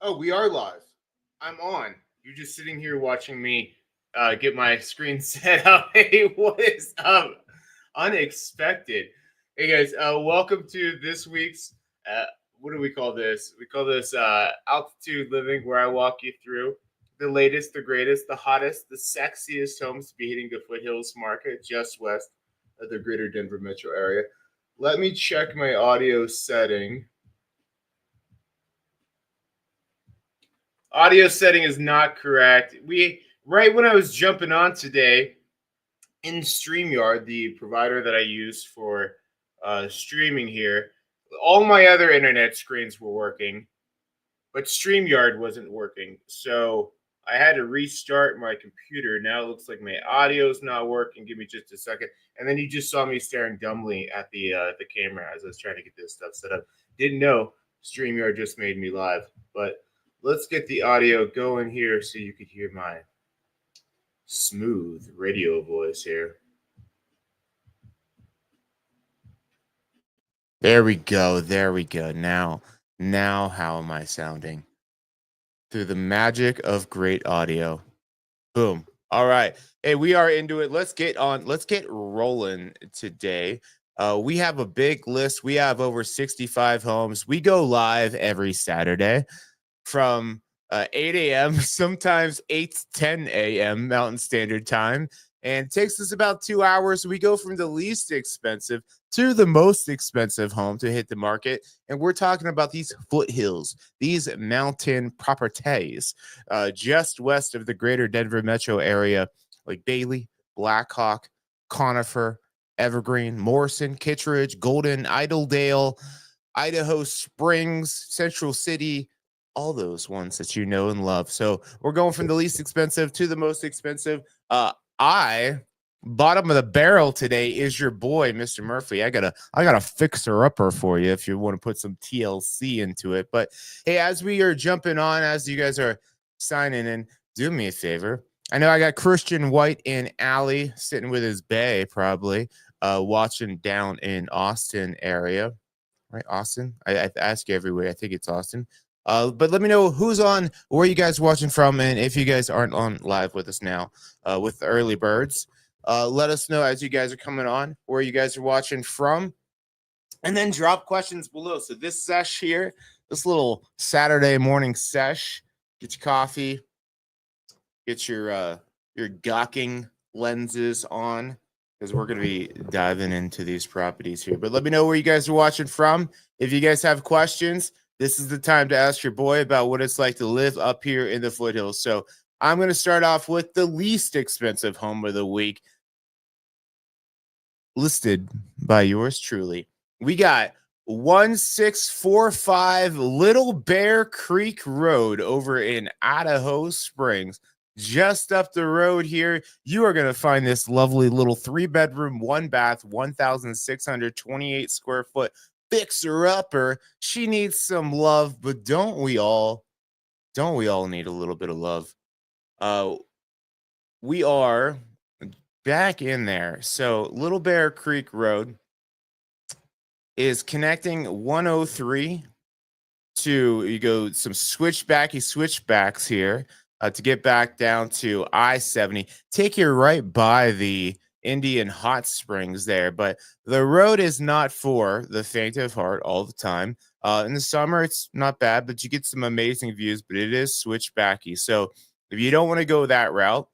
Oh, we are live. I'm on. You're just sitting here watching me get my screen set up. Hey, what is up? Unexpected. Hey guys, welcome to this week's what do we call this? We call this altitude living, where I walk you through the latest, the greatest, the hottest, the sexiest homes to be hitting the Foothills market just west of the greater Denver metro area. Let me check my audio setting. Audio setting is not correct. Right when I was jumping on today in StreamYard, the provider that I use for streaming here, all my other internet screens were working, but StreamYard wasn't working. So I had to restart my computer. Now it looks like my audio's not working. Give me just a second. And then you just saw me staring dumbly at the camera as I was trying to get this stuff set up. Didn't know StreamYard just made me live, but let's get the audio going here so you could hear my smooth radio voice here. There we go. There we go. Now how am I sounding? Through the magic of great audio. Boom. All right. Hey, we are into it. Let's get rolling today. We have a big list. We have over 65 homes. We go live every Saturday from 8 a.m., sometimes 8 to 10 a.m. Mountain Standard Time. And it takes us about 2 hours. We go from the least expensive to the most expensive home to hit the market. And we're talking about these foothills, these mountain properties just west of the greater Denver metro area, like Bailey, Blackhawk, Conifer, Evergreen, Morrison, Kittredge, Golden, Idaho, Idaho Springs, Central City, all those ones that you know and love. So we're going from the least expensive to the most expensive. Bottom of the barrel today is your boy, Mr. Murphy. I got a fixer-upper for you if you want to put some TLC into it. But hey, as we are jumping on, as you guys are signing in, do me a favor. I know I got Christian White and Allie sitting with his bae, probably watching down in Austin area. Right, Austin? I ask you everywhere. I think it's Austin. But let me know who's on, where you guys watching from, and if you guys aren't on live with us now with the early birds, let us know as you guys are coming on where you guys are watching from, and then drop questions below. So this sesh here, this little Saturday morning sesh, get your coffee, get your gawking lenses on, because we're going to be diving into these properties here. But let me know where you guys are watching from. If you guys have questions, this is the time to ask your boy about what it's like to live up here in the foothills. So I'm going to start off with the least expensive home of the week, listed by yours truly. We got 1645 Little Bear Creek Road over in Idaho Springs. Just up the road here, you are going to find this lovely little 3-bedroom, 1-bath, 1,628 square foot fixer-upper. She needs some love, but don't we all need a little bit of love? We are back in there. So Little Bear Creek Road is connecting 103 to, you go some switchbacks here to get back down to I-70. Take you right by the Indian Hot Springs there, but the road is not for the faint of heart all the time. In the summer, it's not bad, but you get some amazing views, but it is switchbacky. So if you don't want to go that route,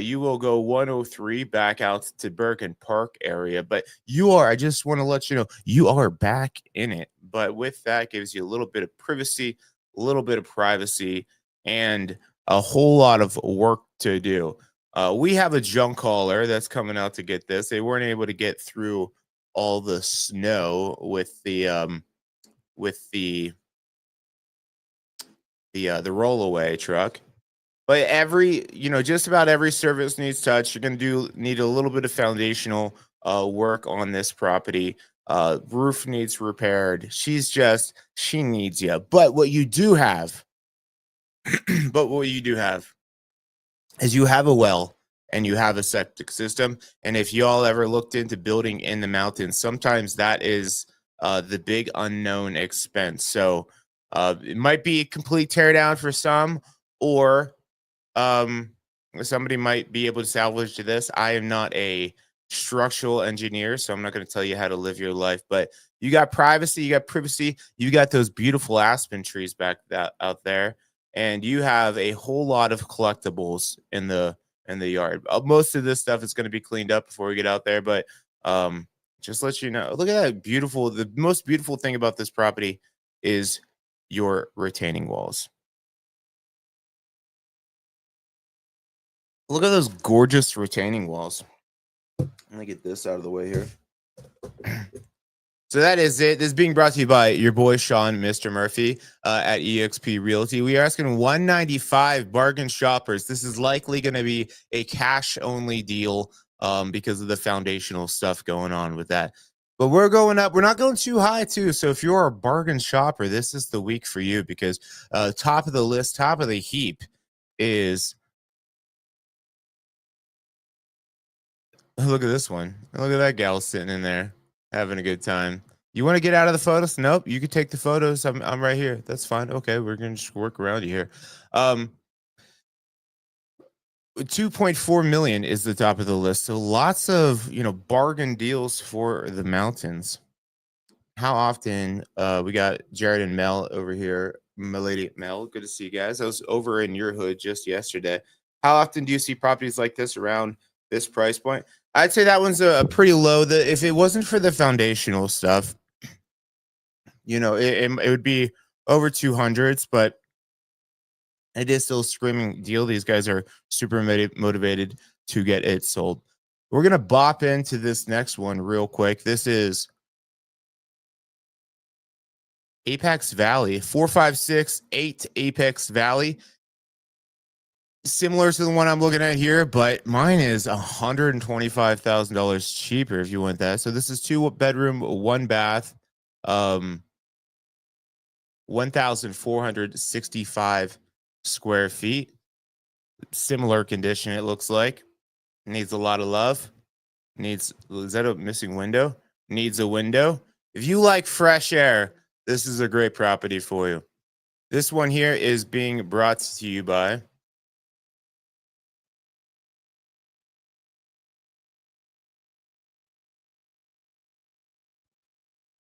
you will go 103 back out to Bergen Park area. But I just want to let you know, you are back in it. But with that, gives you a little bit of privacy, a little bit of privacy, and a whole lot of work to do. We have a junk hauler that's coming out to get this. They weren't able to get through all the snow with the rollaway truck. But just about every service needs touch. You're going to need a little bit of foundational work on this property. Roof needs repaired. She needs you. But what you do have, is you have a well and you have a septic system. And if you all ever looked into building in the mountains, sometimes that is the big unknown expense. So It might be a complete teardown for some, or um, somebody might be able to salvage to this. I am not a structural engineer, so I'm not going to tell you how to live your life. But you got privacy, you got privacy, you got those beautiful aspen trees back that out there, and you have a whole lot of collectibles in the yard. Most of this stuff is going to be cleaned up before we get out there, but um, just let you know. Look at that beautiful. The most beautiful thing about this property is your retaining walls. Look at those gorgeous retaining walls. Let me get this out of the way here. So that is it. This is being brought to you by your boy Sean, Mr. Murphy, at EXP Realty. We are asking 195 bargain shoppers. This is likely going to be a cash only deal because of the foundational stuff going on with that. But we're going up. We're not going too high too. So if you're a bargain shopper, this is the week for you because top of the list, top of the heap is. Look at this one. Look at that gal sitting in there having a good time. You want to get out of the photos? Nope. You can take the photos. I'm right here. That's fine. Okay, we're gonna just work around you here. 2.4 million is the top of the list. So lots of bargain deals for the mountains. How often we got Jared and Mel over here. My lady Mel, good to see you guys. I was over in your hood just yesterday. How often do you see properties like this around this price point? I'd say that one's a pretty low. If it wasn't for the foundational stuff, it would be over 200s, but it is still a screaming deal. These guys are super motivated to get it sold. We're going to bop into this next one real quick. This is Apex Valley, 4568 Apex Valley. Similar to the one I'm looking at here, but mine is $125,000 cheaper if you want that. So this is 2-bedroom, 1-bath, 1,465 square feet. Similar condition, it looks like. Needs a lot of love. Is that a missing window? Needs a window. If you like fresh air, this is a great property for you. This one here is being brought to you by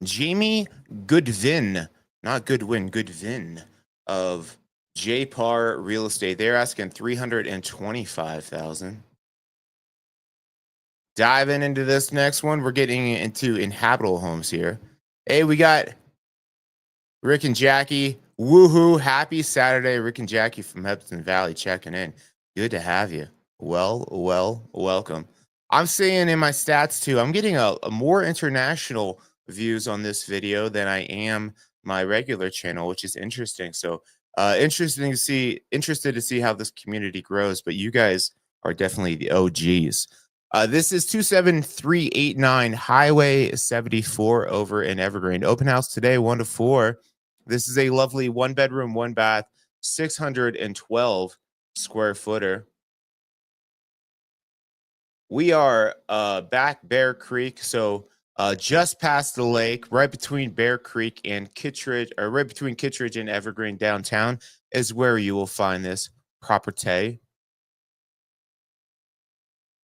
Jamie Goodvin, not Goodwin, Goodvin of JPAR Real Estate. They're asking $325,000. Diving into this next one, we're getting into inhabitable homes here. Hey, we got Rick and Jackie. Woohoo! Happy Saturday, Rick and Jackie from Hudson Valley checking in. Good to have you. Welcome. I'm seeing in my stats too. I'm getting a more international views on this video than I am my regular channel, which is interesting. So interested to see how this community grows, but you guys are definitely the OGs. This is 27389 Highway 74 over in Evergreen. Open house today, 1 to 4. This is a lovely 1-bedroom, 1-bath, 612 square footer. We are back Bear Creek, so just past the lake, right between Bear Creek and Kittredge, or right between Kittredge and Evergreen downtown, is where you will find this property.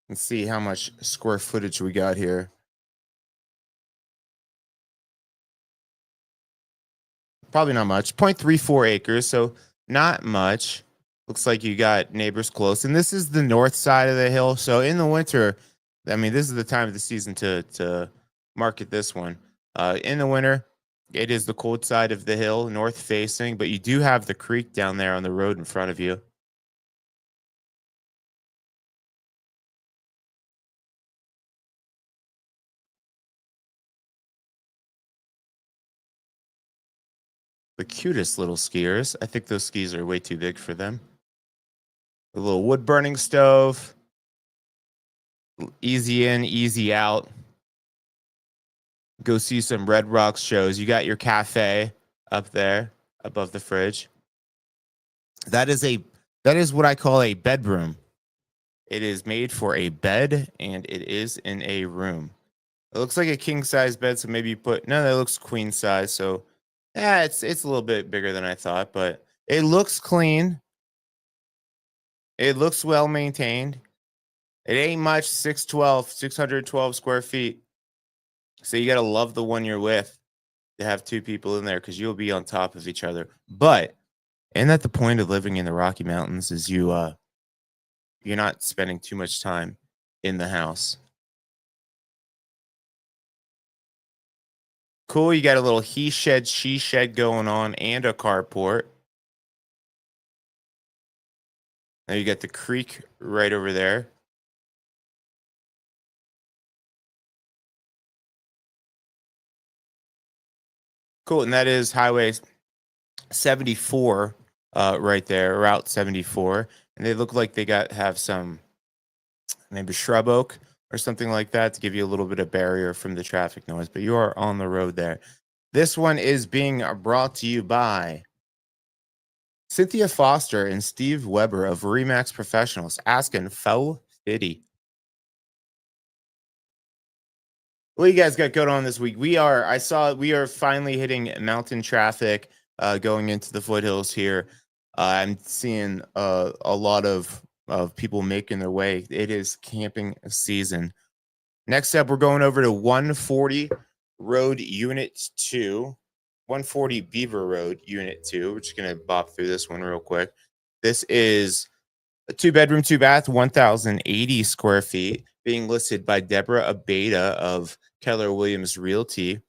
Let's see how much square footage we got here. Probably not much. 0.34 acres, so not much. Looks like you got neighbors close. And this is the north side of the hill. So in the winter, I mean, this is the time of the season to market this one. In the winter, it is the cold side of the hill, north facing, but you do have the creek down there on the road in front of you. The cutest little skiers. I think those skis are way too big for them. A little wood burning stove. Easy in, easy out. Go see some Red Rocks shows. You got your cafe up there above the fridge. That is what I call a bedroom. It is made for a bed and it is in a room. It looks like a king size bed, so maybe you put no, that looks queen size. So Yeah, it's a little bit bigger than I thought, but it looks clean. It looks well maintained. It ain't much, 612 square feet. So you gotta love the one you're with to have two people in there because you'll be on top of each other. But and that the point of living in the Rocky Mountains is you're not spending too much time in the house. Cool, you got a little he shed, she shed going on and a carport. Now you got the creek right over there. Cool, and that is Highway 74 right there, Route 74. And they look like they got have some maybe shrub oak or something like that to give you a little bit of barrier from the traffic noise, but you are on the road there. This one is being brought to you by Cynthia Foster and Steve Weber of Remax Professionals asking Faux Fitty. What you guys got going on this week? We are finally hitting mountain traffic going into the foothills here. I'm seeing a lot of people making their way. It is camping season. Next up, we're going over to 140 Road Unit 2, 140 Beaver Road Unit 2. We're just going to bop through this one real quick. This is a two bedroom, two bath, 1,080 square feet, being listed by Deborah Abeda of Keller Williams Realty.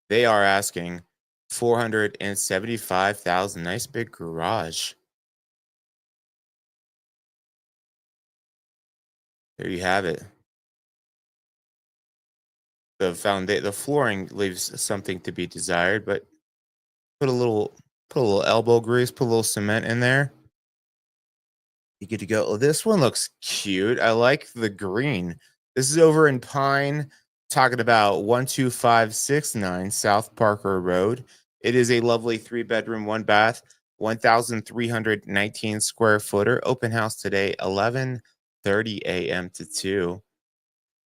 They are asking 475,000. Nice big garage. There you have it. The flooring leaves something to be desired, but put a little put a little elbow grease, put a little cement in there. You get to go. Oh, this one looks cute. I like the green. This is over in Pine, talking about 12569 South Parker Road. It is a lovely three bedroom, one bath, 1,319 square footer. Open house today, 11:30 a.m. to 2.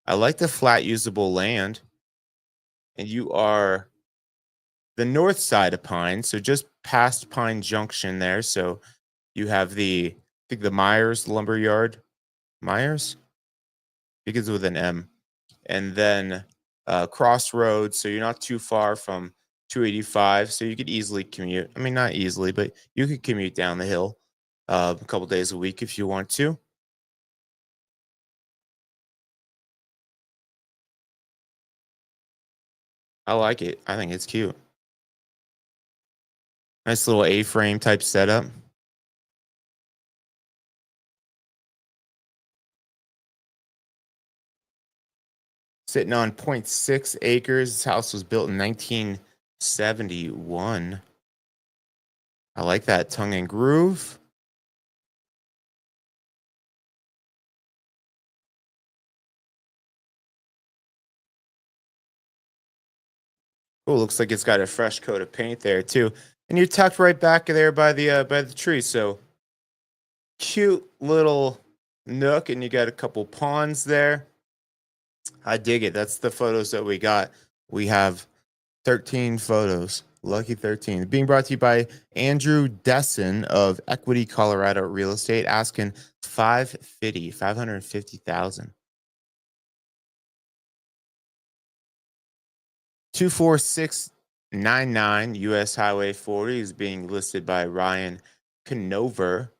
I like the flat usable land, and you are the north side of Pine, so just past Pine Junction there. So you have I think the Myers Lumber Yard. Myers begins with an M, and then Crossroads. So you're not too far from 285, so you could easily commute. I mean, not easily, but you could commute down the hill a couple days a week if you want to. I like it. I think it's cute. Nice little A-frame type setup. Sitting on zero point 0.6 acres. This house was built in 1971. I like that tongue and groove. Oh, looks like it's got a fresh coat of paint there too. And you're tucked right back there by the tree. So cute little nook, and you got a couple ponds there. I dig it. That's the photos that we got. We have 13 photos. Lucky 13. Being brought to you by Andrew Desson of Equity Colorado Real Estate, asking 550,000. 24699 US Highway 40 is being listed by Ryan Canover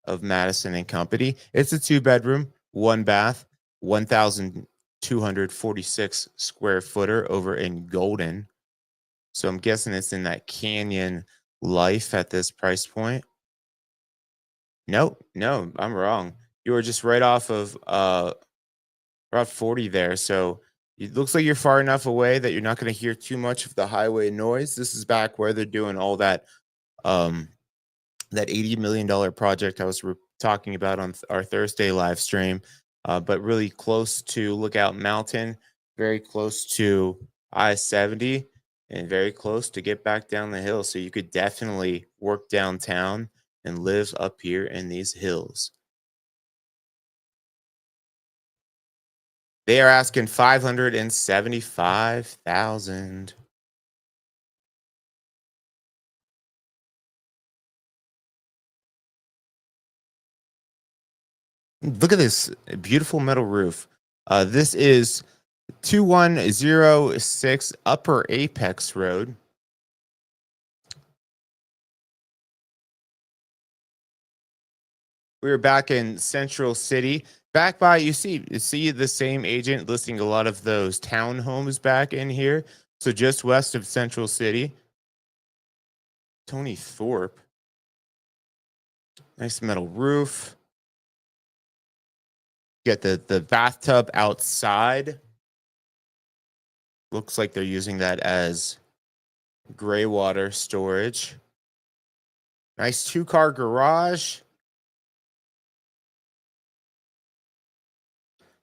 of Madison and Company. It's a two bedroom, one bath, 1,246 square footer over in Golden. So I'm guessing it's in that canyon life at this price point. Nope, no, I'm wrong. You were just right off of Route 40 there. So it looks like you're far enough away that you're not going to hear too much of the highway noise. This is back where they're doing all um that $80 million project I was talking about on our Thursday live stream, but really close to Lookout Mountain, very close to I-70, and very close to get back down the hill. So you could definitely work downtown and live up here in these hills. They are asking 575,000. Look at this beautiful metal roof. This is 2106 Upper Apex Road. We were back in Central City. Back by you see the same agent listing a lot of those townhomes back in here. So just west of Central City. Tony Thorpe. Nice metal roof. Get the bathtub outside. Looks like they're using that as gray water storage. Nice 2-car garage.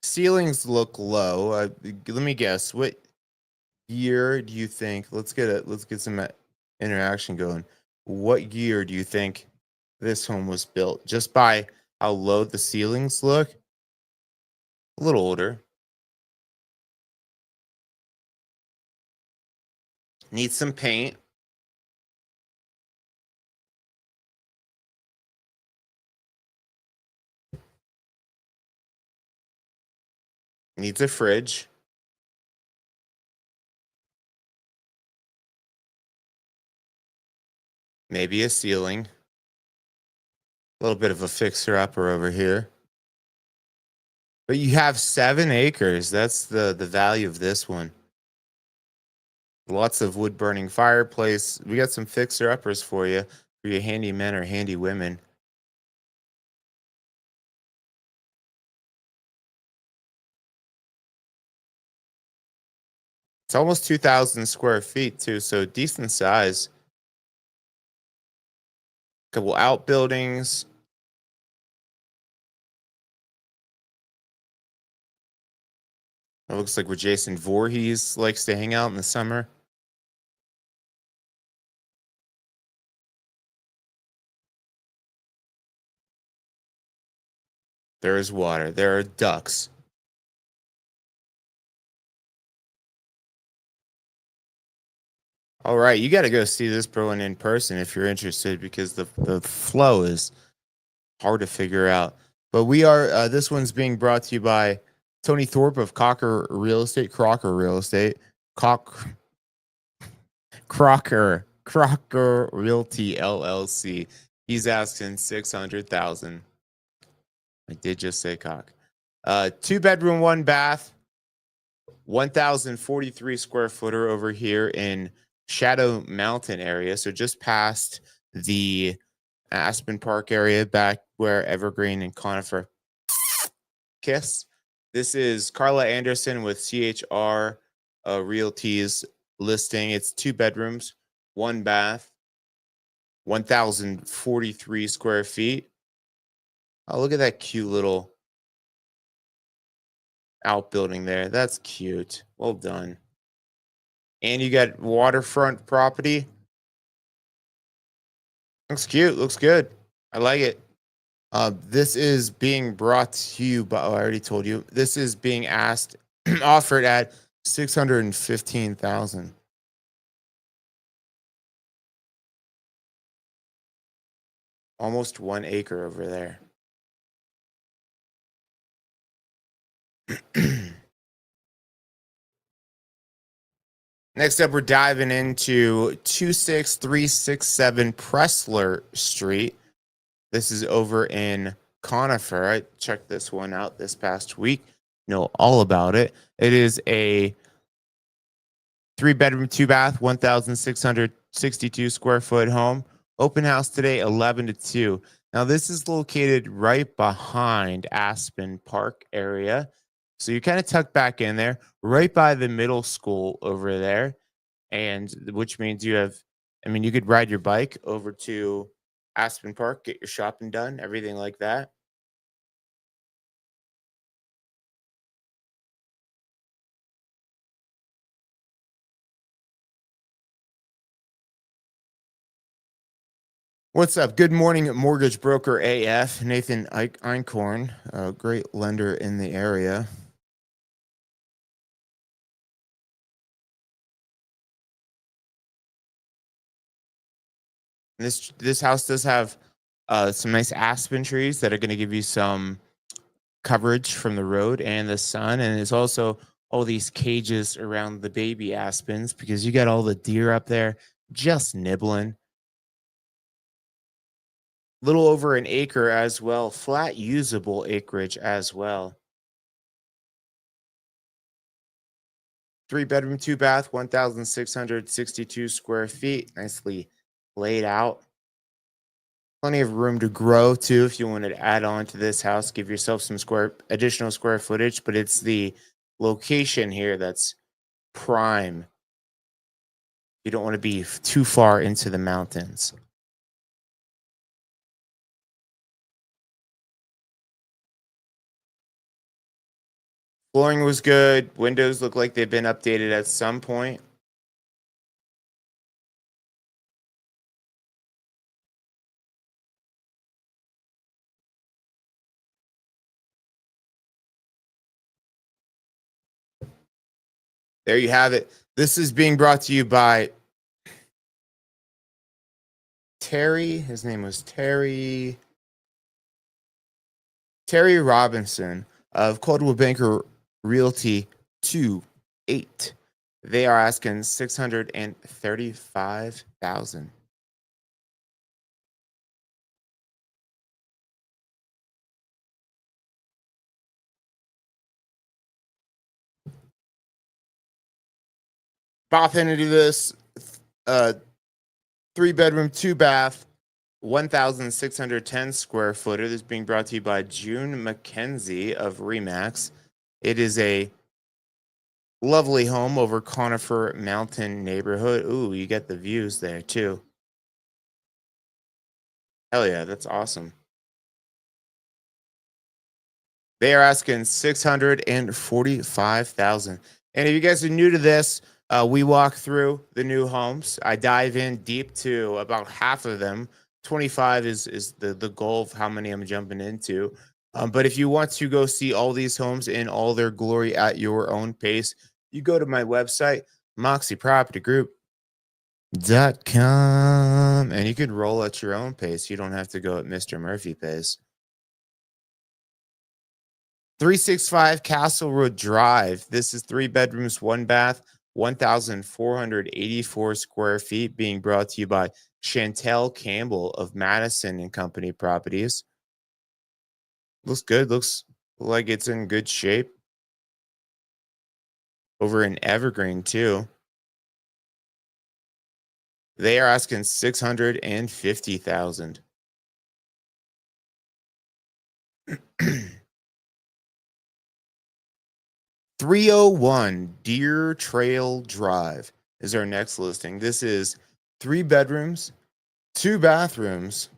Ceilings look low. Let me guess. What year do you think? Let's get some interaction going. What year do you think this home was built? Just by how low the ceilings look? A little older. Needs some paint. Needs a fridge. Maybe a ceiling. A little bit of a fixer-upper over here. But you have 7 acres. That's the value of this one. Lots of wood-burning fireplace. We got some fixer-uppers for you handy men or handy women. It's almost 2,000 square feet, too, so decent size. Couple outbuildings. It looks like where Jason Voorhees likes to hang out in the summer. There is water. There are ducks. All right, you got to go see this Berlin in person if you're interested, because the flow is hard to figure out. But we are this one's being brought to you by Tony Thorpe of Crocker Real Estate, Crocker Realty LLC. He's asking 600,000. I did just say cock. 2-bedroom, 1-bath, 1,043 square footer over here in Shadow Mountain area. So just past the Aspen Park area, back where Evergreen and Conifer kiss. This is Carla Anderson with CHR Realty's listing. It's 2 bedrooms, 1 bath, 1,043 square feet. Oh, look at that cute little outbuilding there. That's cute. Well done. And you got waterfront property. Looks cute. Looks good. I like it. This is being brought to you by, I already told you, this is being offered at 615,000. Almost 1 acre over there. Next up, we're diving into 26367 Pressler Street. This is over in Conifer. I checked this one out this past week. Know all about it. It is a 3-bedroom, 2-bath, 1,662 square foot home. Open house today, 11 to 2. Now, this is located right behind Aspen Park area. So you're kind of tucked back in there, right by the middle school over there. And which means you could ride your bike over to Aspen Park, get your shopping done, everything like that. What's up? Good morning, mortgage broker AF. Nathan Einkorn, a great lender in the area. This house does have some nice aspen trees that are going to give you some coverage from the road and the sun. And there's also all these cages around the baby aspens because you got all the deer up there just nibbling. Little over an acre as well, flat usable acreage as well. 3 bedroom, 2 bath, 1,662 square feet, nicely laid out. Plenty of room to grow too if you wanted to add on to this house, give yourself some additional square footage, but it's the location here that's prime. You don't want to be too far into the mountains. Flooring was good. Windows look like they've been updated at some point. There you have it. This is being brought to you by Terry. His name was Terry Robinson of Coldwell Banker Realty 28. They are asking 635,000. Bop into this 3 bedroom, 2 bath, 1,610 square footer. This is being brought to you by June McKenzie of Remax. It is a lovely home over Conifer Mountain neighborhood. Ooh, you get the views there too. Hell yeah, that's awesome. They are asking 645,000. And if you guys are new to this, we walk through the new homes. I dive in deep to about half of them. 25 is the goal of how many I'm jumping into. But if you want to go see all these homes in all their glory at your own pace, you go to my website, moxiepropertygroup.com, and you can roll at your own pace. You don't have to go at Mr. Murphy pace. 365 Castle Road Drive. This is 3 bedrooms, 1 bath, 1,484 square feet, being brought to you by Chantel Campbell of Madison and Company Properties. Looks good. Looks like it's in good shape. Over in Evergreen, too. They are asking 650,000. 301 Deer Trail Drive is our next listing. This is 3 bedrooms, 2 bathrooms,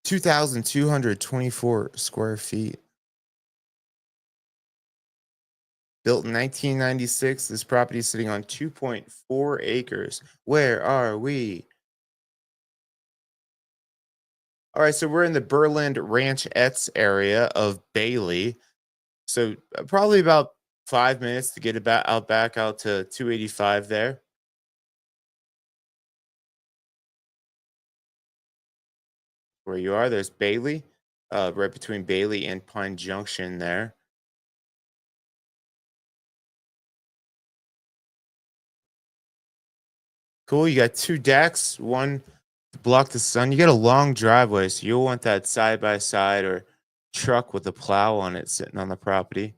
2,224 square feet. Built in 1996, this property is sitting on 2.4 acres. Where are we? All right, so we're in the Berland Ranchettes area of Bailey. So probably about 5 minutes to get about out to 285 there. Where you are, there's Bailey, right between Bailey and Pine Junction there. Cool. You got 2 decks, one to block the sun. You got a long driveway, so you'll want that side by side or truck with a plow on it sitting on the property.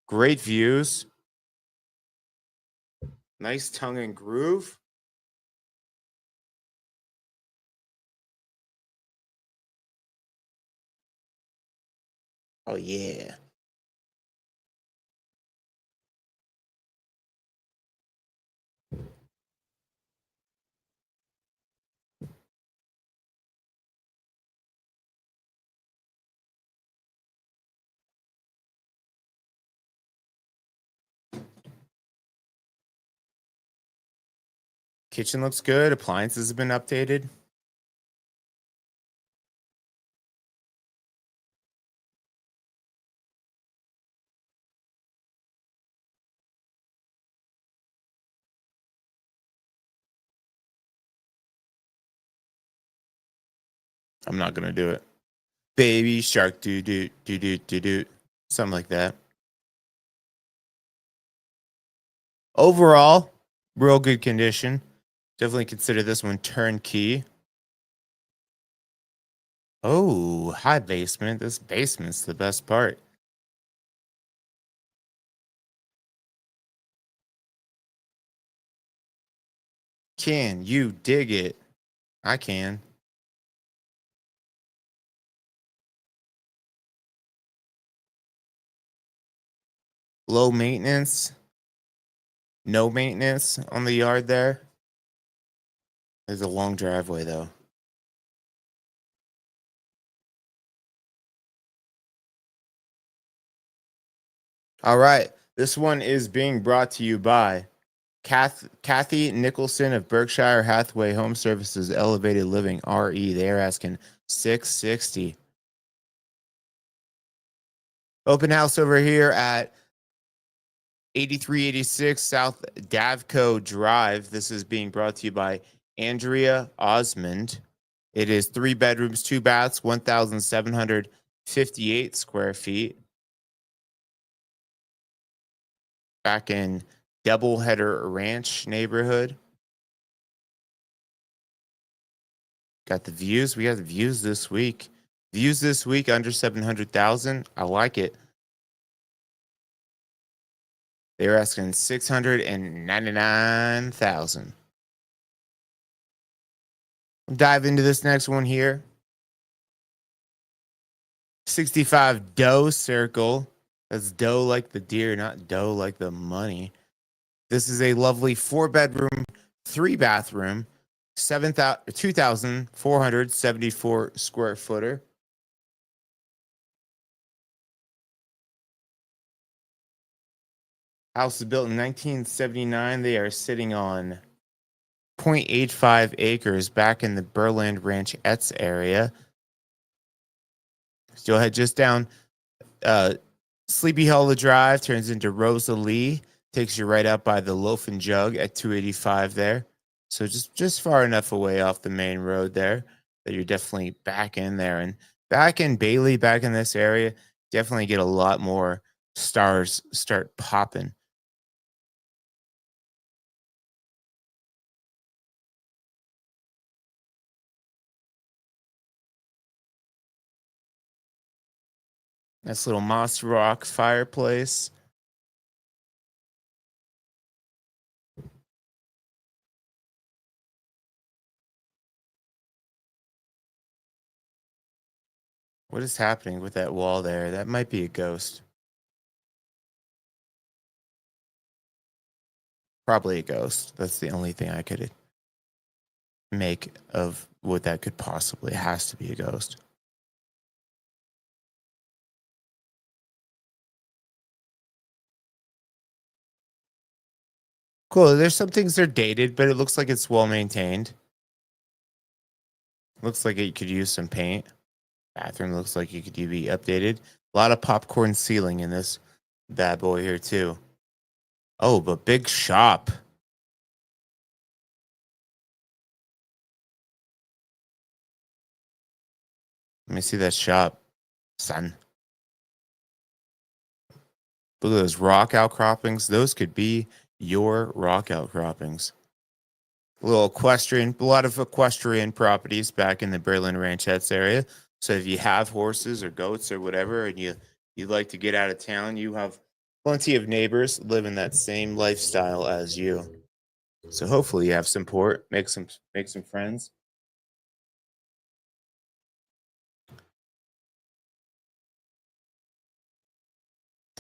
Great views. Nice tongue and groove. Oh, yeah. Kitchen looks good. Appliances have been updated. I'm not going to do it. Baby shark, do do do do do do, something like that. Overall, real good condition. Definitely consider this one turnkey. Oh, high basement. This basement's the best part. Can you dig it? I can. Low maintenance, no maintenance on the yard there. There's a long driveway though. All right. This one is being brought to you by Kathy Nicholson of Berkshire Hathaway Home Services Elevated Living RE. They're asking 660. Open house over here at 8386 South Davco Drive. This is being brought to you by Andrea Osmond. It is 3 bedrooms, 2 baths, 1,758 square feet. Back in Doubleheader Ranch neighborhood. Got the views. We got the views this week. Views this week under 700,000. I like it. They were asking 699,000. Dive into this next one here. 65 dough circle. That's dough like the deer, not dough like the money. This is a lovely 4-bedroom, 3-bathroom, 2,474 square footer. House is built in 1979. They are sitting on 0.85 acres back in the Berland Ranchettes area. Still head just down Sleepy Hollow Drive, turns into Rosalie, takes you right up by the Loaf and Jug at 285 there. So just far enough away off the main road there that you're definitely back in there. And back in Bailey, back in this area, definitely get a lot more stars start popping. Nice little moss rock fireplace. What is happening with that wall there? That might be a ghost. Probably a ghost. That's the only thing I could make of what that could possibly. It has to be a ghost. Cool. There's some things that are dated, but it looks like it's well maintained. Looks like it could use some paint. Bathroom looks like it could be updated. A lot of popcorn ceiling in this bad boy here too. Oh, but big shop. Let me see that shop, son. Look at those rock outcroppings. Those could be your rock outcroppings. A little equestrian, a lot of equestrian properties back in the Berlin Ranchettes area. So if you have horses or goats or whatever, and you'd like to get out of town, you have plenty of neighbors living that same lifestyle as you. So hopefully you have support, make some friends.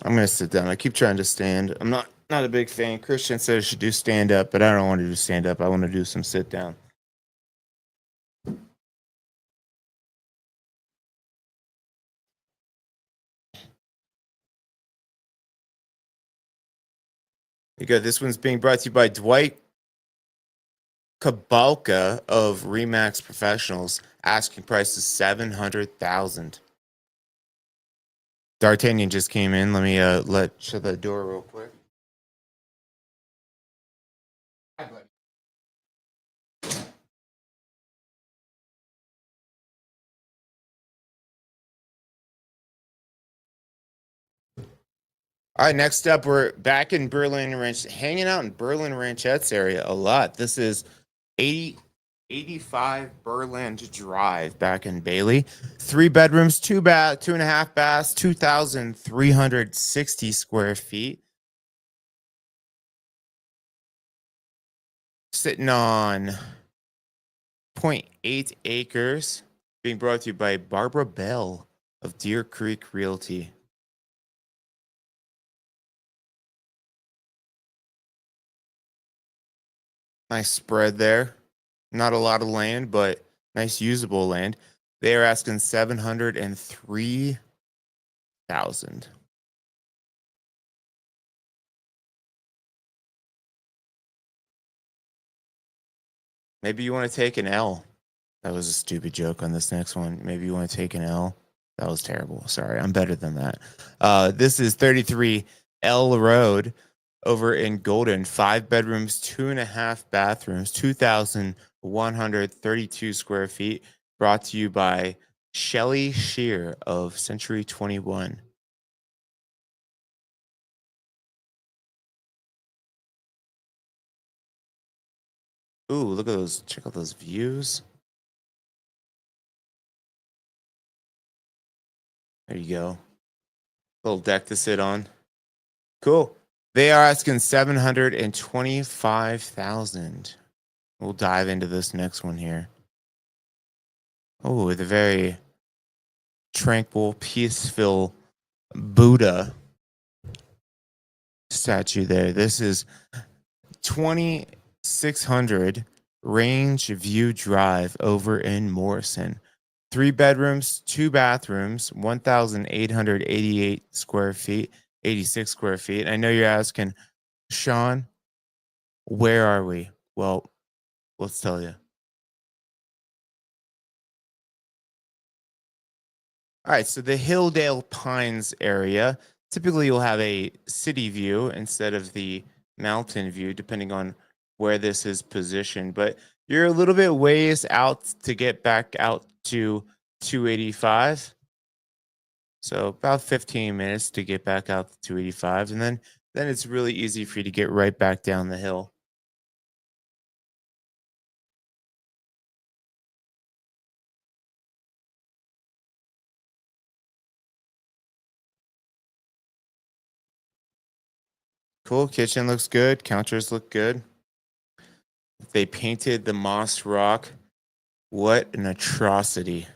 I'm gonna sit down. I keep trying to stand. I'm not a big fan. Christian said I should do stand up, but I don't want to do stand up. I want to do some sit down. You go. This one's being brought to you by Dwight Kabalka of Remax Professionals. Asking price is 700,000. D'Artagnan just came in. Let me shut that door real quick. Hi, buddy. All right, next up, we're back in Berlin Ranch, hanging out in Berlin Ranchettes area a lot. This is 85 Berland Drive back in Bailey. 3 bedrooms, 2.5 baths, 2,360 square feet. Sitting on 0.8 acres. Being brought to you by Barbara Bell of Deer Creek Realty. Nice spread there. Not a lot of land, but nice usable land. They are asking 703,000. Maybe you want to take an L. That was a stupid joke on this next one. Maybe you want to take an L. That was terrible. Sorry, I'm better than that. This is 33 L Road over in Golden. 5 bedrooms, 2.5 bathrooms, 2,132 square feet. Brought to you by Shelly Shear of Century 21. Ooh, look at those. Check out those views. There you go. Little deck to sit on. Cool. They are asking 725,000. We'll dive into this next one here. Oh, with a very tranquil, peaceful Buddha statue there. This is 2600 Range View Drive over in Morrison. 3 bedrooms, 2 bathrooms, 1,888 square feet, 86 square feet. I know you're asking, Sean, where are we? Well, let's tell you. All right, so the Hilldale Pines area, typically you'll have a city view instead of the mountain view, depending on where this is positioned. But you're a little bit ways out to get back out to 285. So about 15 minutes to get back out to 285. And then it's really easy for you to get right back down the hill. Cool. Kitchen looks good. Counters look good. They painted the moss rock. What an atrocity.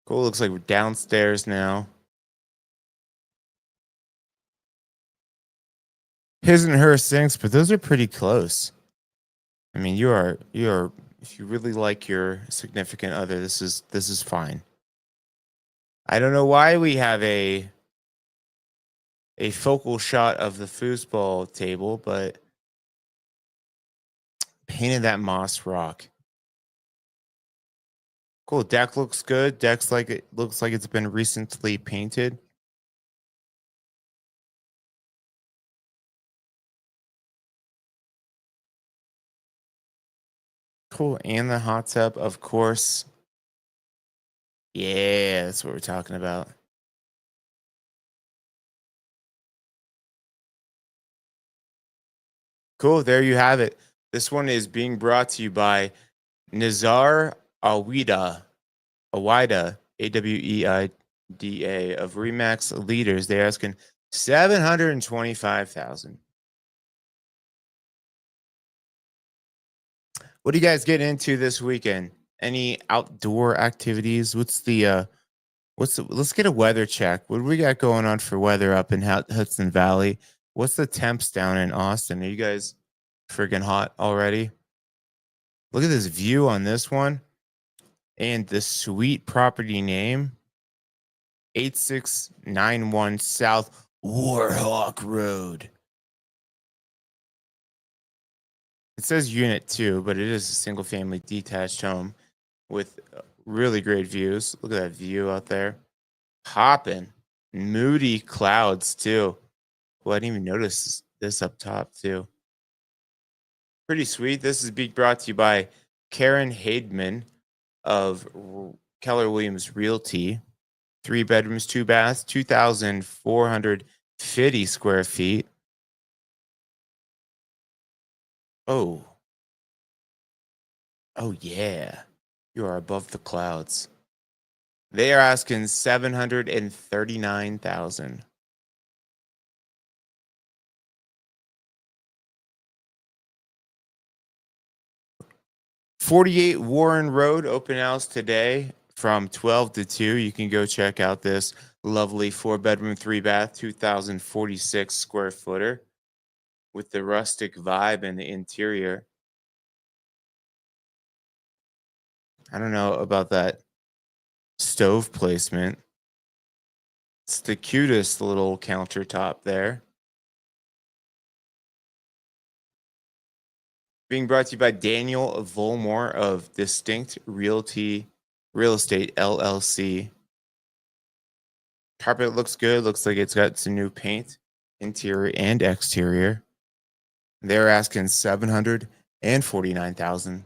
Cool. Looks like we're downstairs now. His and her sinks, but those are pretty close. I mean, you are if you really like your significant other, this is fine. I don't know why we have a focal shot of the foosball table, but painted that moss rock. Cool. Deck looks good. Deck's like it looks like it's been recently painted. Cool. And the hot tub, of course. Yeah, that's what we're talking about. Cool. There you have it. This one is being brought to you by Nizar Awida, Aweida of Remax Leaders. They're asking 725,000. What do you guys get into this weekend? Any outdoor activities? Let's get a weather check. What do we got going on for weather up in Hudson Valley? What's the temps down in Austin? Are you guys friggin' hot already? Look at this view on this one. And the sweet property name 8691 South Warhawk Road. It says unit 2, but it is a single family detached home with really great views. Look at that view out there. Hopping. Moody clouds, too. cool. I didn't even notice this up top too. Pretty sweet. This is being brought to you by Karen Haidman of Keller Williams Realty. 3 bedrooms, 2 baths, 2,450 square feet. Oh, oh yeah. You are above the clouds. They are asking 739,000. 48 Warren Road, open house today from 12 to 2. You can go check out this lovely 4 bedroom, 3 bath, 2,046 square footer with the rustic vibe in the interior. I don't know about that stove placement. It's the cutest little countertop there. Being brought to you by Daniel Volmore of Distinct Realty Real Estate LLC. Carpet looks good. Looks like it's got some new paint, interior and exterior. They're asking 749,000.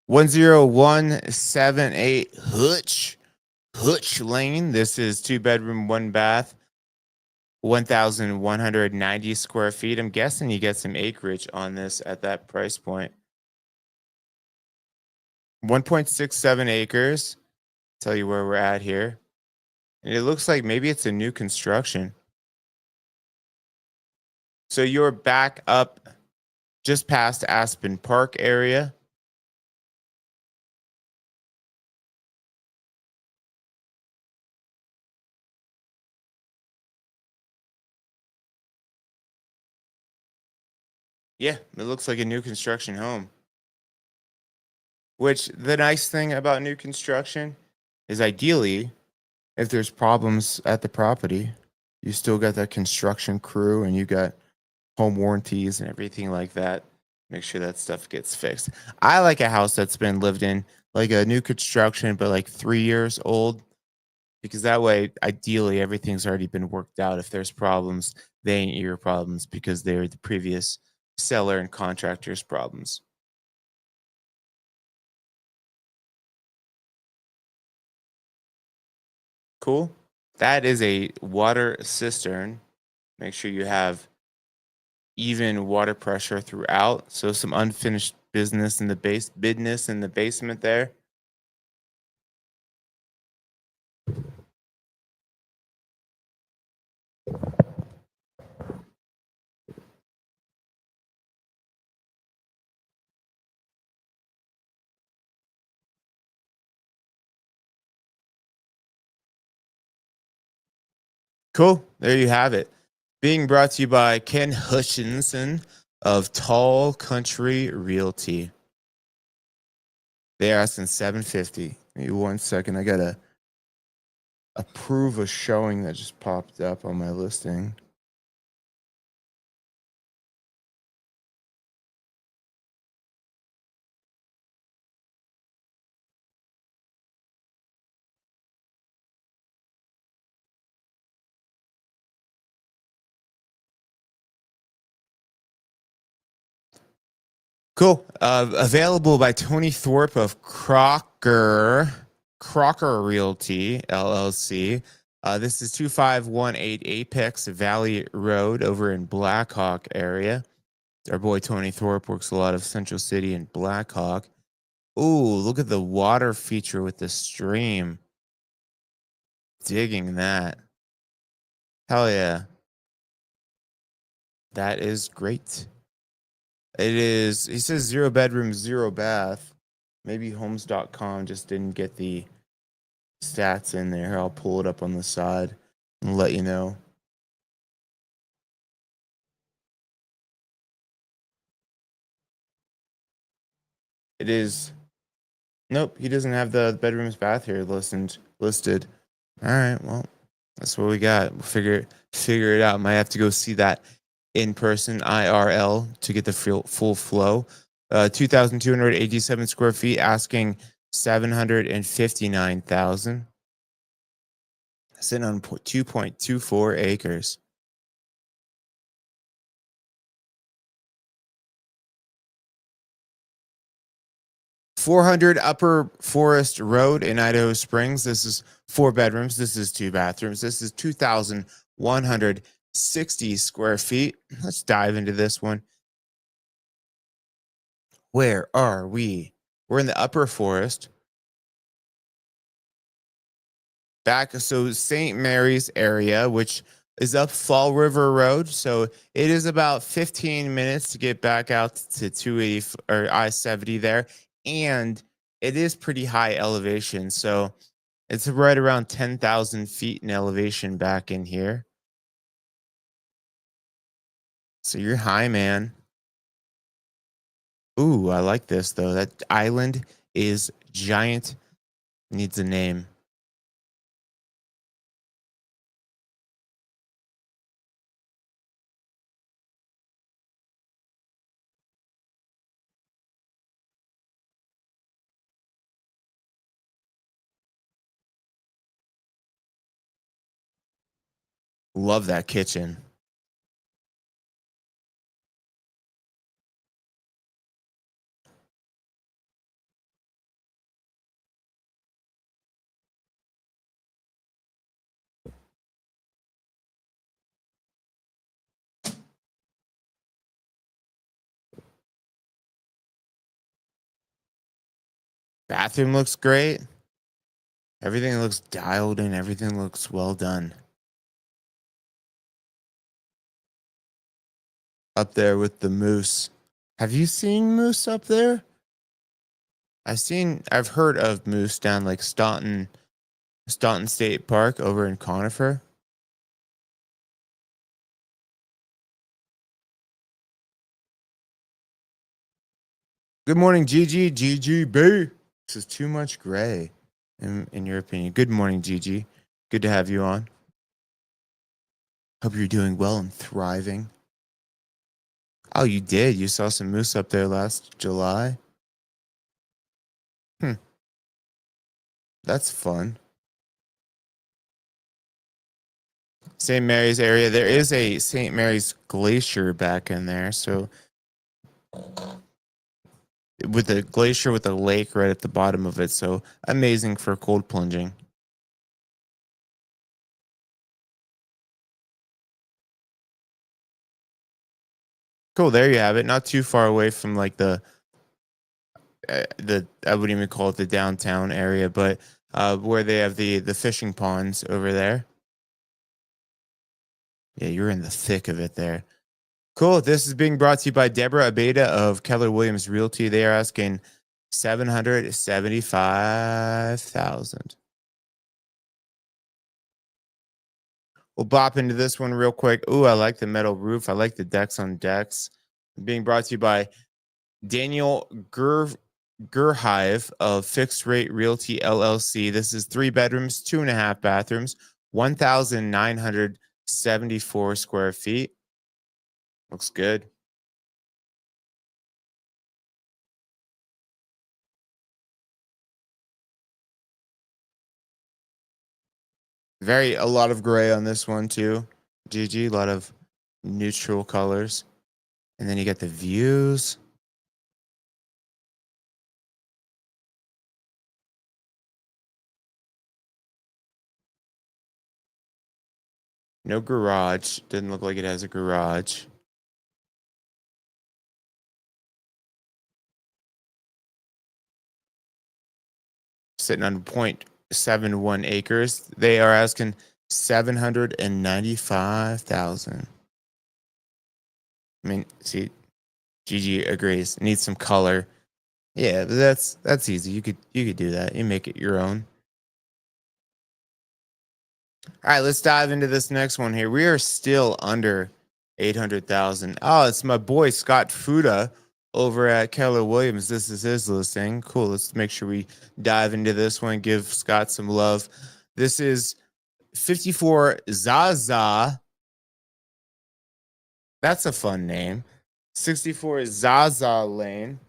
One 10178 Hutch Lane. This is 2 bedroom, 1 bath, 1,190 square feet. I'm guessing you get some acreage on this at that price point. 1.67 acres. Tell you where we're at here. And it looks like maybe it's a new construction. So you're back up just past Aspen Park area. Yeah, it looks like a new construction home. Which the nice thing about new construction is ideally, if there's problems at the property, you still got that construction crew and you got home warranties and everything like that. Make sure that stuff gets fixed. I like a house that's been lived in, like a new construction, but like 3 years old, because that way, ideally, everything's already been worked out. If there's problems, they ain't your problems because they're the previous seller and contractor's problems. Cool. That is a water cistern. Make sure you have even water pressure throughout. So some unfinished business in the business in the basement there. Cool. There you have it. Being brought to you by Ken Hutchinson of Tall Country Realty. They're asking 750. Give me 1 second. I gotta approve a showing that just popped up on my listing. Cool. Available by Tony Thorpe of Crocker Realty LLC. This is 2518 Apex Valley Road over in Blackhawk area. Our boy Tony Thorpe works a lot of Central City and Blackhawk. Ooh, look at the water feature with the stream. Digging that. Hell yeah. That is great. It is, he says 0 bedroom, 0 bath. Maybe homes.com just didn't get the stats in there. I'll pull it up on the side and let you know. It is, nope, he doesn't have the bedrooms bath here listed. All right, well, that's what we got. We'll figure it out. Might have to go see that in person IRL to get the full flow. 2,287 square feet, asking 759,000. Sitting on 2.24 acres. 400 Upper Forest Road in Idaho Springs. This is 4 bedrooms. This is 2 bathrooms. This is 2,160 square feet. Let's dive into this one. Where are we? We're in the Upper Forest. Back, so St. Mary's area, which is up Fall River Road. So it is about 15 minutes to get back out to 280 or I-70 there. And it is pretty high elevation. So it's right around 10,000 feet in elevation back in here. So you're high, man. Ooh, I like this though. That island is giant. Needs a name. Love that kitchen. Bathroom looks great. Everything looks dialed in. Everything looks well done. Up there with the moose. Have you seen moose up there? I've heard of moose down like Staunton State Park over in Conifer. Good morning, Gigi. GGB. This is too much gray, in your opinion. Good morning, Gigi. Good to have you on. Hope you're doing well and thriving. Oh, you did? You saw some moose up there last July? Hmm. That's fun. St. Mary's area. There is a St. Mary's glacier back in there. So with a glacier with a lake right at the bottom of it. So amazing for cold plunging. Cool. There you have it. Not too far away from like the I wouldn't even call it the downtown area, but where they have the fishing ponds over there. Yeah, you're in the thick of it there. Cool. This is being brought to you by Deborah Abeda of Keller Williams Realty. They are asking 775,000. We'll bop into this one real quick. Ooh, I like the metal roof. I like the decks on decks. Being brought to you by Daniel Gerhive of Fixed Rate Realty LLC. This is 3 bedrooms, 2.5 bathrooms, 1,974 square feet. Looks good. A lot of gray on this one too. GG, a lot of neutral colors. And then you get the views. No garage. Didn't look like it has a garage. Sitting on 0.71 acres. They are asking 795,000. I mean, see, Gigi agrees. Needs some color. Yeah, but that's easy. You could do that. You make it your own. All right, let's dive into this next one here. We are still under 800,000. Oh, it's my boy Scott Fuda over at Keller Williams. This is his listing. Cool. Let's make sure we dive into this one. Give Scott some love. This is 54 Zaza. That's a fun name. 64 Zaza Lane.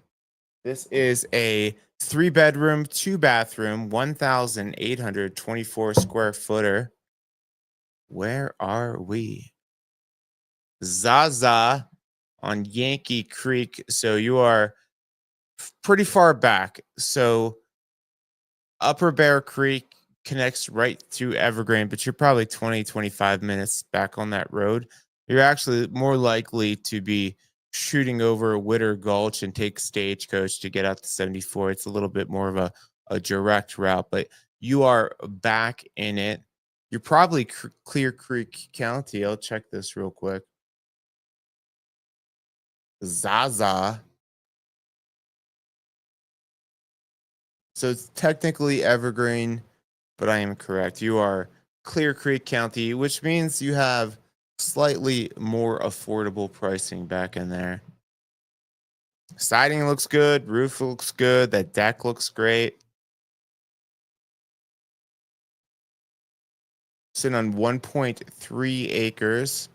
This is a Three bedroom, two bathroom, 1,824 square footer. Where are we? Zaza on Yankee Creek. So you are pretty far back. So Upper Bear Creek connects right to Evergreen, but you're probably 20, 25 minutes back on that road. You're actually more likely to be shooting over Witter Gulch and take stagecoach to get out to 74. It's a little bit more of a direct route, but you are back in it. You're probably Clear Creek County. I'll check this real quick. Zaza. So it's technically Evergreen, but I am correct. You are Clear Creek County, which means you have slightly more affordable pricing back in there. Siding looks good, roof looks good, that deck looks great. Sitting on 1.3 acres.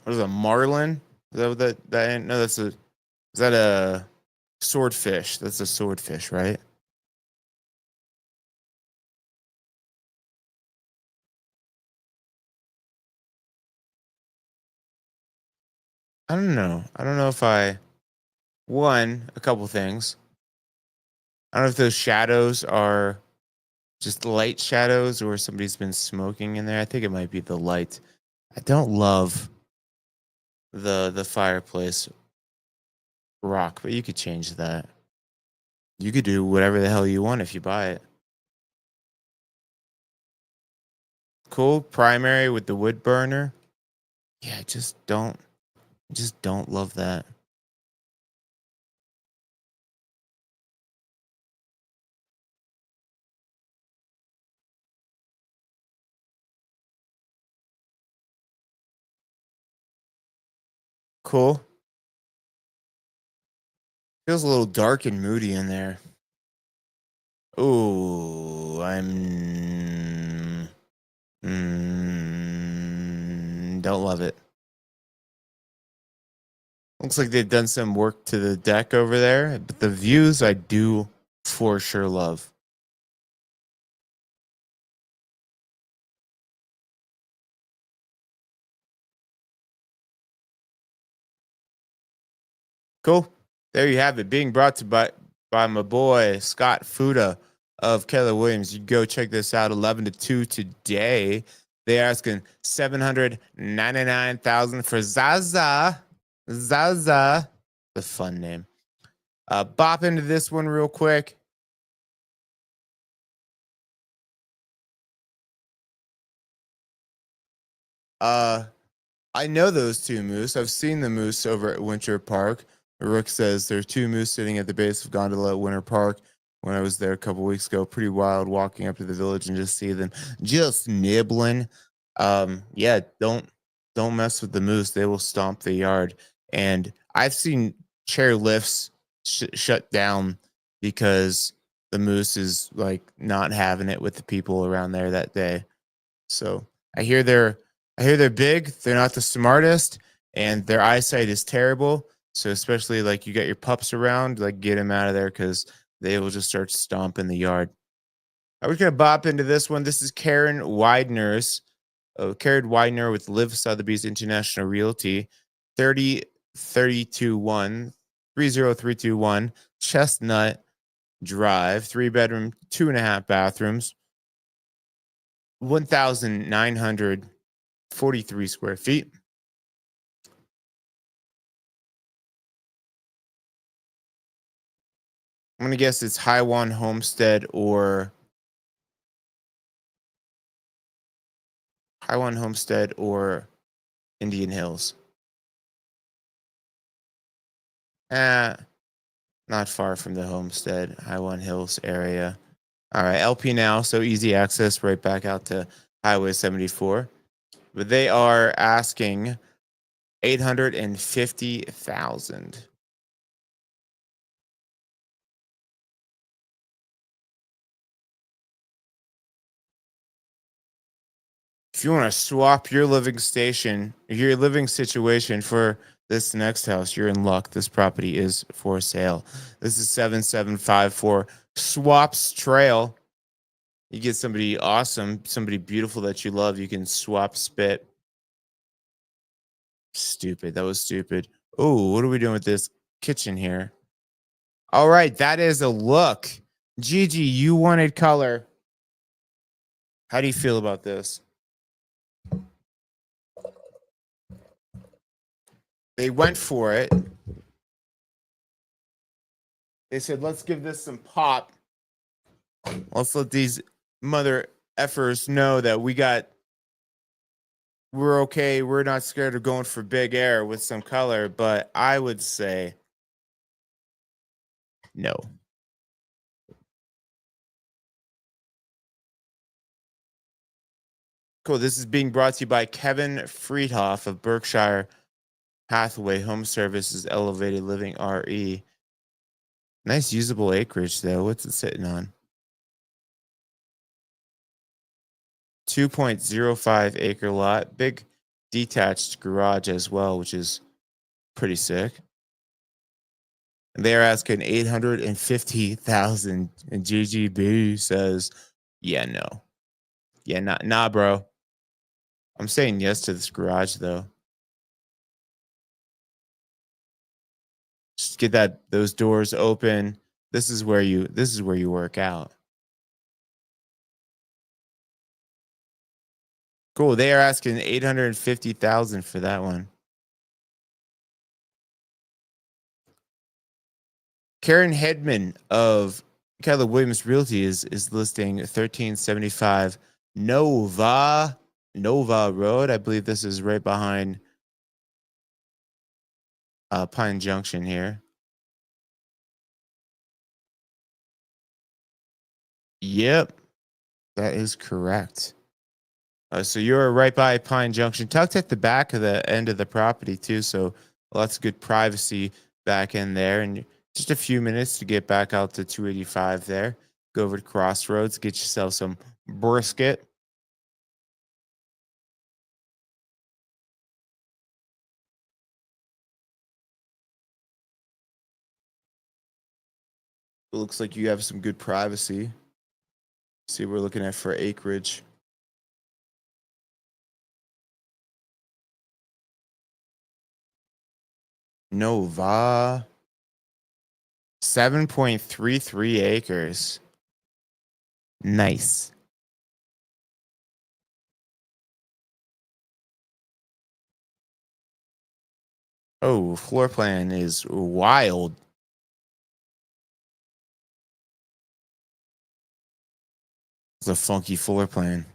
What is a marlin? Is that what that no, that's a is that a swordfish? That's a swordfish, right? I don't know. I don't know if I a couple things. I don't know if those shadows are just light shadows or somebody's been smoking in there. I think it might be the light. I don't love the fireplace rock, but you could change that. You could do whatever the hell you want if you buy it. Cool primary with the wood burner. Yeah, just don't love that. Cool. Feels a little dark and moody in there. Ooh, don't love it. Looks like they've done some work to the deck over there, but the views I do for sure love. Cool. There you have it. Being brought to by my boy Scott Fuda of Keller Williams. You go check this out. 11 to 2 today. They're asking 799,000 for Zaza. Zaza. The fun name. Bop into this one real quick. Uh I know those two moose. I've seen the moose over at Winter Park. Rook says there's two moose sitting at the base of Gondola at Winter Park. When I was there a couple weeks ago, pretty wild walking up to the village and just see them just nibbling. Yeah, don't mess with the moose. They will stomp the yard. And I've seen chair lifts shut down because the moose is like not having it with the people around there that day. So I hear they're I hear they're big. They're not the smartest, and their eyesight is terrible. So especially like you got your pups around, like get them out of there because they will just start stomping the yard. I was gonna bop into this one. This is Karen Widener with Live Sotheby's International Realty, 30321 Chestnut Drive, 3 bedroom, 2.5 bathrooms, 1,943 square feet. I'm gonna guess it's Highwan Homestead or Indian Hills. Ah, not far from the Homestead, Highwan Hills area. All right, LP now, so easy access right back out to Highway 74. But they are asking 850,000. If you want to swap your your living situation for this next house, you're in luck. This property is for sale. This is 7754 Swaps Trail. You get somebody awesome, somebody beautiful that you love. You can swap spit. Stupid. That was stupid. Oh, what are we doing with this kitchen here? All right, that is a look. Gigi, you wanted color. How do you feel about this? They went for it. They said, let's give this some pop. Let's let these mother effers know that we're okay. We're not scared of going for big air with some color, but I would say no. Cool. This is being brought to you by Kevin Friedhoff of Berkshire Hathaway Home Services Elevated Living RE. Nice usable acreage, though. What's it sitting on? 2.05 acre lot. Big detached garage as well, which is pretty sick. And they're asking 850,000, and GGB says, "Yeah, no, yeah, nah, bro. I'm saying yes to this garage though. Just get those doors open. This is where you work out." Cool. They are asking 850,000 for that one. Karen Hedman of Keller Williams Realty is listing 1375 Nova Road. I believe this is right behind Pine Junction here. Yep, that is correct. So you're right by Pine Junction, tucked at the back of the end of the property too. So lots of good privacy back in there, and just a few minutes to get back out to 285 there. Go over to Crossroads, get yourself some brisket. It looks like you have some good privacy. See what we're looking at for acreage. Nova. 7.33 acres. Nice. Oh, floor plan is wild. It's a funky floor plan.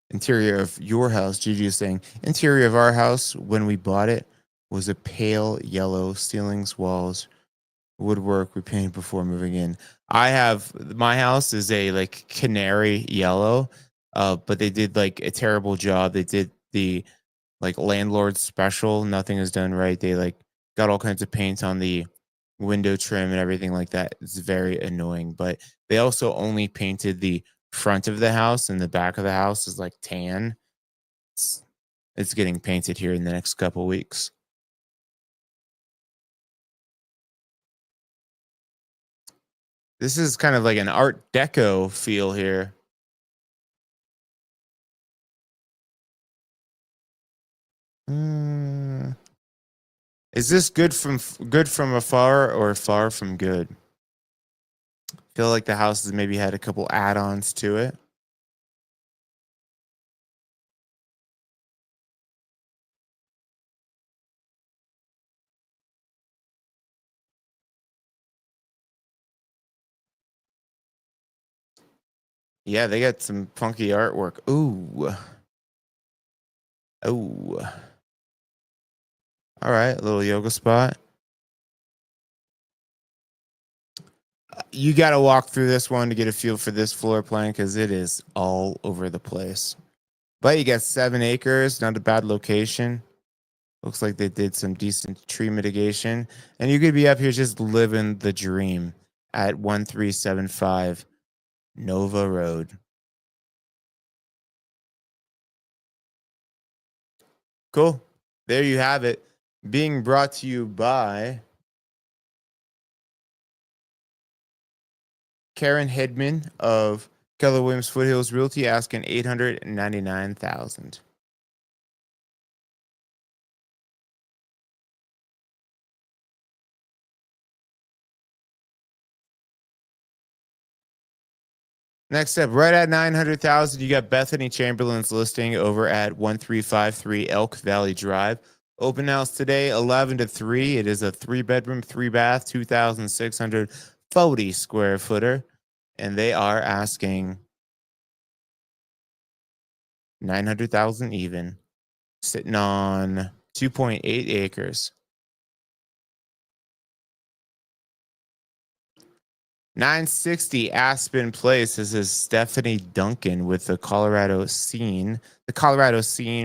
Interior of your house, Gigi is saying, interior of our house when we bought it was a pale yellow, ceilings, walls, woodwork we painted before moving in. My house is a like canary yellow, but they did like a terrible job. They did the like landlord special. Nothing is done right. They like got all kinds of paint on the window trim and everything like that. It's very annoying. But they also only painted the front of the house, and the back of the house is like tan. It's, it's getting painted here in the next couple weeks. This is kind of like an Art Deco feel here. Is this good from afar or far from good? Feel like the house has maybe had a couple add-ons to it. Yeah, they got some funky artwork. Ooh. Oh. All right, a little yoga spot. You got to walk through this one to get a feel for this floor plan because it is all over the place. But you got 7 acres, not a bad location. Looks like they did some decent tree mitigation. And you could be up here just living the dream at 1375 Nova Road. Cool. There you have it. Being brought to you by Karen Hedman of Keller Williams Foothills Realty, asking 899,000. Next up, right at 900,000, you got Bethany Chamberlain's listing over at 1353 Elk Valley Drive. Open house today, 11 to 3. It is a 3-bedroom, 3-bath, 2,640 square footer. And they are asking 900,000 even, sitting on 2.8 acres. 960 Aspen Place. This is Stephanie Duncan with the Colorado Scene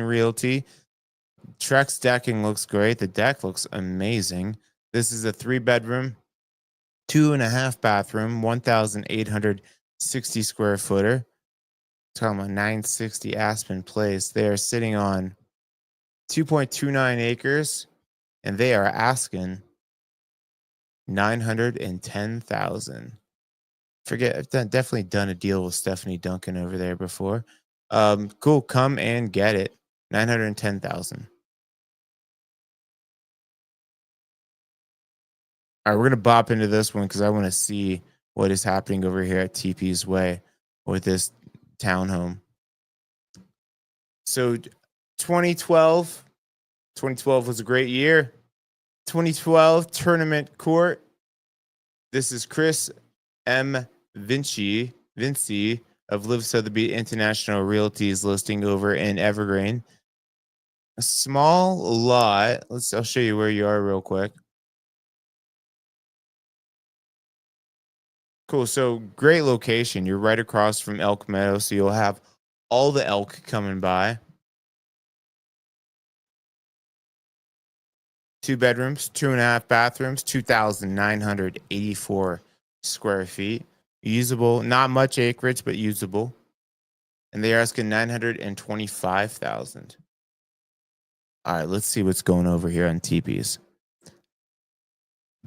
Realty. Trex decking looks great. The deck looks amazing. This is a 3-bedroom, 2.5 bathroom, 1,860 square footer. Talking about 960 Aspen Place. They are sitting on 2.29 acres, and they are asking 910,000. I've definitely done a deal with Stephanie Duncan over there before. Cool. Come and get it. 910,000. All right, we're gonna bop into this one because I want to see what is happening over here at TP's Way with this townhome. So 2012, 2012 was a great year. 2012 tournament court. This is Chris M. Vinci of Live Sotheby's International Realty's listing over in Evergreen. A small lot. I'll show you where you are real quick. Cool. So great location. You're right across from Elk Meadow, so you'll have all the elk coming by. 2 bedrooms, 2.5 bathrooms, 2,984 square feet. Usable, not much acreage, but usable. And they are asking 925,000. All right, let's see what's going over here on TP's.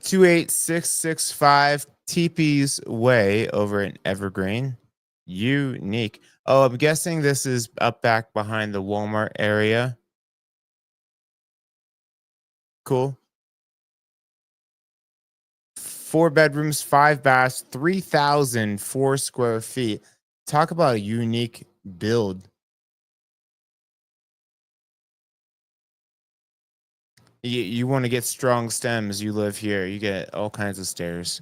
28665 TP's Way over in Evergreen. Unique. Oh, I'm guessing this is up back behind the Walmart area. Cool. 4 bedrooms, 5 baths, 3,004 square feet. Talk about a unique build. You want to get strong stems, you live here. You get all kinds of stairs.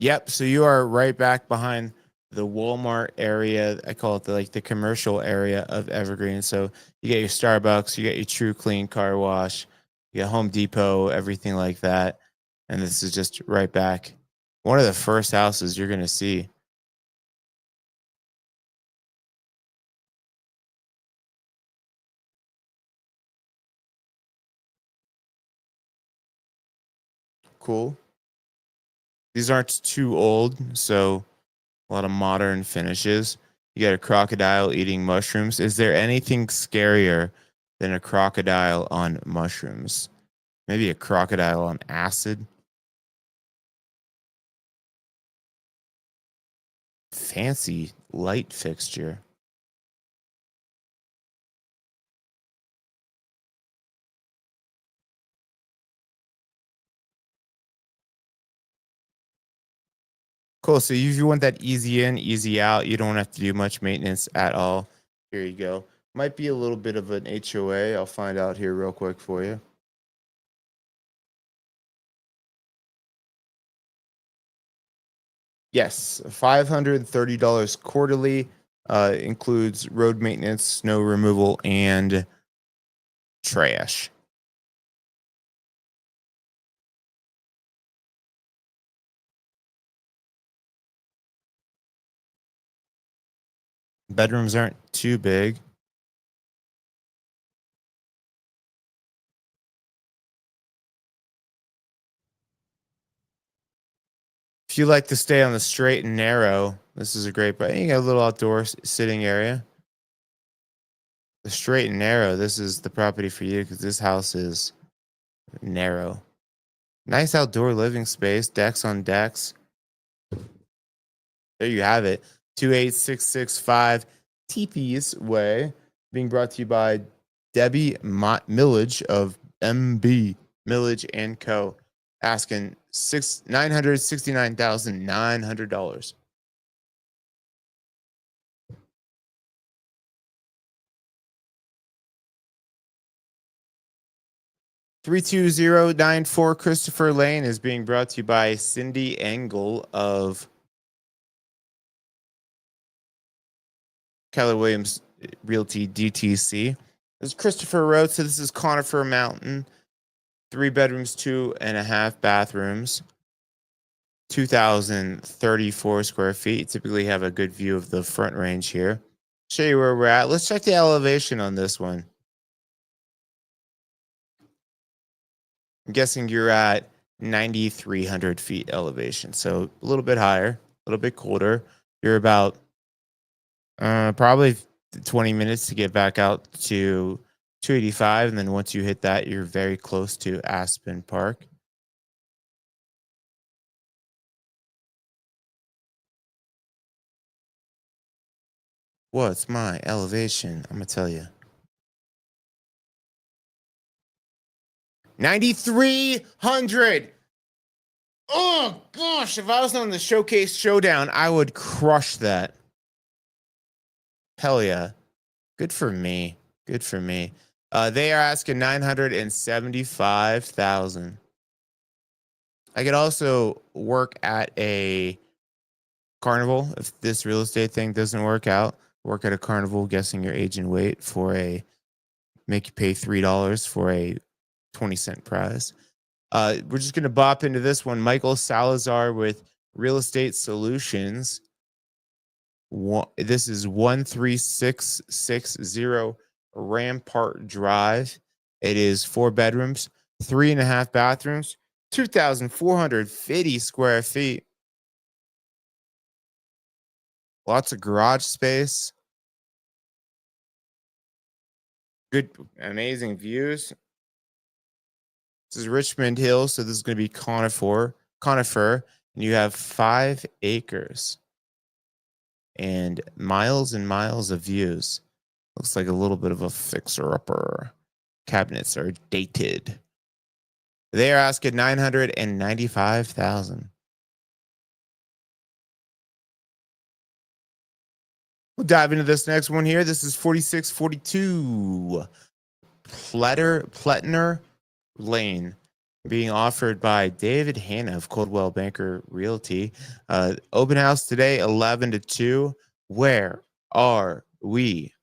Yep. So you are right back behind the Walmart area. I call it the commercial area of Evergreen. So you get your Starbucks, you get your True Clean car wash, you get Home Depot, everything like that. And this is just right back. One of the first houses you're gonna see. Cool. These aren't too old, so a lot of modern finishes. You got a crocodile eating mushrooms. Is there anything scarier than a crocodile on mushrooms? Maybe a crocodile on acid. Fancy light fixture. Cool. So if you want that easy in, easy out, you don't have to do much maintenance at all. Here you go. Might be a little bit of an HOA. I'll find out here real quick for you. Yes, $530 quarterly. Includes road maintenance, snow removal, and trash. Bedrooms aren't too big. If you like to stay on the straight and narrow, this is a great, but you got a little outdoor sitting area. The straight and narrow, this is the property for you because this house is narrow. Nice outdoor living space, decks on decks. There you have it. 28665 Teepees Way, being brought to you by Debbie Millage of MB Millage and Co. Asking $969,900. 32094 Christopher Lane is being brought to you by Cindy Engel of Keller Williams Realty DTC. This is Christopher Road, so this is Conifer Mountain. 3 bedrooms, 2.5 bathrooms, 2,034 square feet. Typically have a good view of the front range here. Show you where we're at. Let's check the elevation on this one. I'm guessing you're at 9,300 feet elevation, so a little bit higher, a little bit colder. You're about probably 20 minutes to get back out to 285, and then once you hit that, you're very close to Aspen Park. What's my elevation? I'm gonna tell you. 9,300. Oh gosh, if I was on the Showcase Showdown, I would crush that. Hell yeah. Good for me. Good for me. They are asking 975,000. I could also work at a carnival if this real estate thing doesn't work out. Work at a carnival, guessing your age and weight for a make you pay $3 for a 20-cent prize. We're just gonna bop into this one. Michael Salazar with Real Estate Solutions. This is 13660 Rampart Drive. It is 4 bedrooms, 3.5 bathrooms, 2,450 square feet. Lots of garage space. Good, amazing views. This is Richmond Hill, so this is going to be Conifer, and you have 5 acres and miles of views. Looks like a little bit of a fixer-upper. Cabinets are dated. They are asking 995,000. We'll dive into this next one here. This is 4642 Pletner Lane, being offered by David Hanna of Coldwell Banker Realty. Open house today, 11 to 2. Where are we?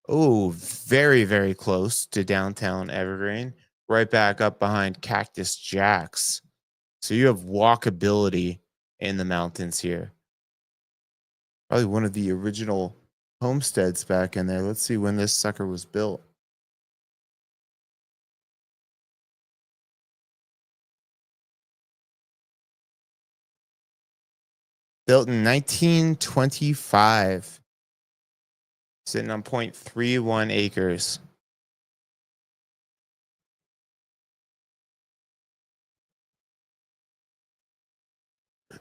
Oh, very, very close to downtown Evergreen, right back up behind Cactus Jack's. So you have walkability in the mountains here. Probably one of the original homesteads back in there. Let's see when this sucker was built. Built in 1925. Sitting on 0.31 acres.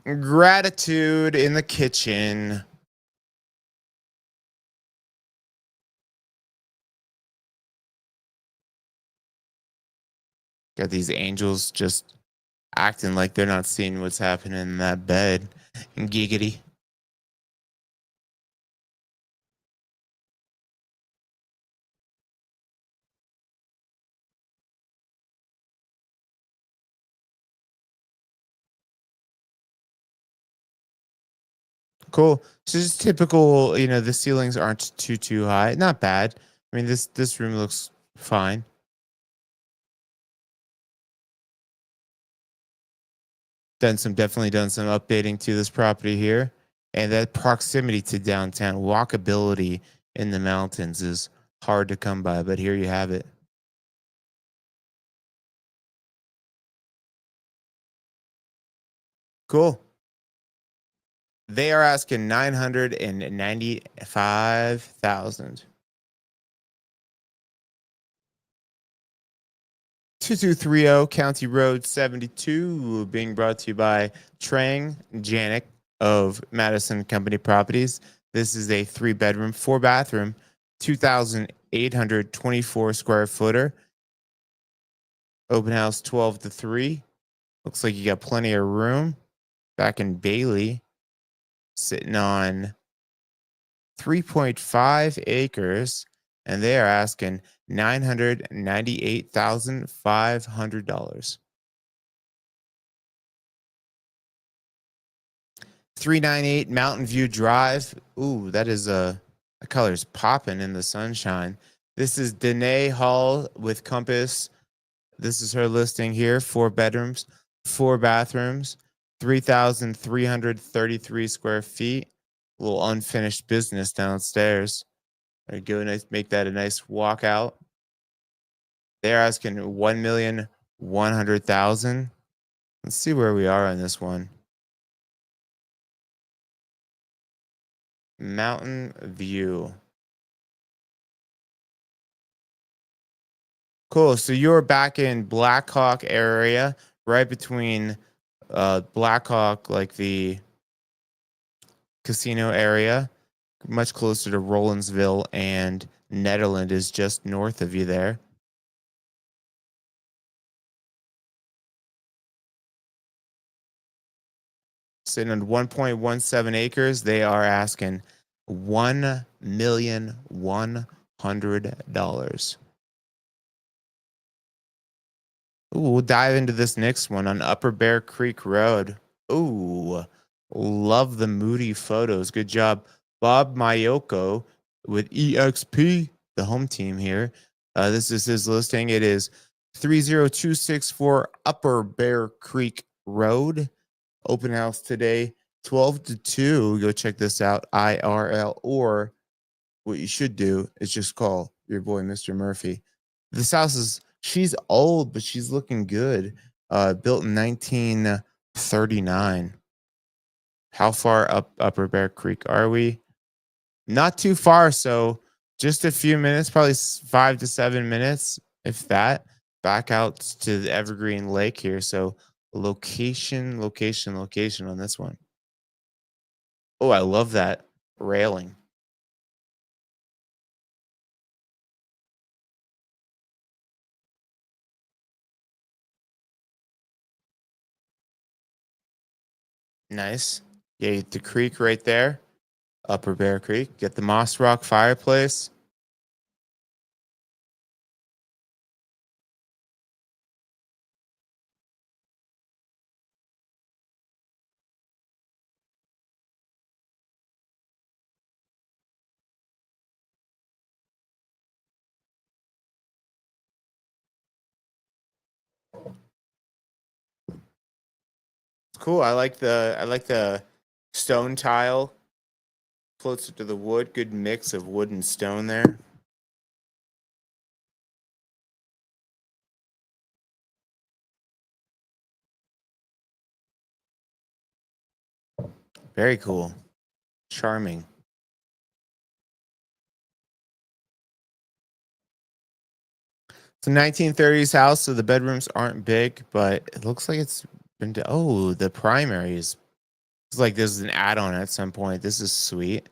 Gratitude in the kitchen. Got these angels just acting like they're not seeing what's happening in that bed. Giggity. Cool. So just typical, the ceilings aren't too high. Not bad. I mean, this room looks fine. Definitely done some updating to this property here. And that proximity to downtown, walkability in the mountains is hard to come by, but here you have it. Cool. They are asking 995,000. 2230 County Road 72, being brought to you by Trang Janik of Madison Company Properties. This is a 3-bedroom, 4-bathroom, 2,824 square footer. Open house 12 to 3. Looks like you got plenty of room. Back in Bailey, sitting on 3.5 acres, and they are asking $998,500. 398 Mountain View Drive. Ooh, that is the color's popping in the sunshine. This is Danae Hall with Compass. This is her listing here. 4 bedrooms, 4 bathrooms, 3,333 square feet. A little unfinished business downstairs. There you go. Nice, make that a nice walkout. They're asking 1,100,000. Let's see where we are on this one. Mountain View. Cool. So you're back in Blackhawk area, right between Blackhawk, like the casino area, much closer to Rollinsville, and Nederland is just north of you there. Sitting on 1.17 acres, they are asking $1,100,000. Ooh, we'll dive into this next one on Upper Bear Creek Road. Ooh, love the moody photos. Good job, Bob Mayoko with EXP, the home team here. This is his listing. It is 30264 Upper Bear Creek Road. Open house today, 12 to 2. Go check this out, IRL. Or what you should do is just call your boy, Mr. Murphy. This house is, she's old, but she's looking good. Built in 1939. How far up Upper Bear Creek are we? Not too far. So just a few minutes, probably 5 to 7 minutes, if that. Back out to the Evergreen Lake here. So location on this one. Oh, I love that railing. Nice. Yeah, the creek right there. Upper Bear Creek. Get the Moss Rock fireplace. Cool. I like the stone tile closer to the wood. Good mix of wood and stone there. Very cool. Charming. It's a 1930s house, so the bedrooms aren't big, but it looks like it's been to, oh, the primary is, it's like this is an add-on at some point. This is sweet.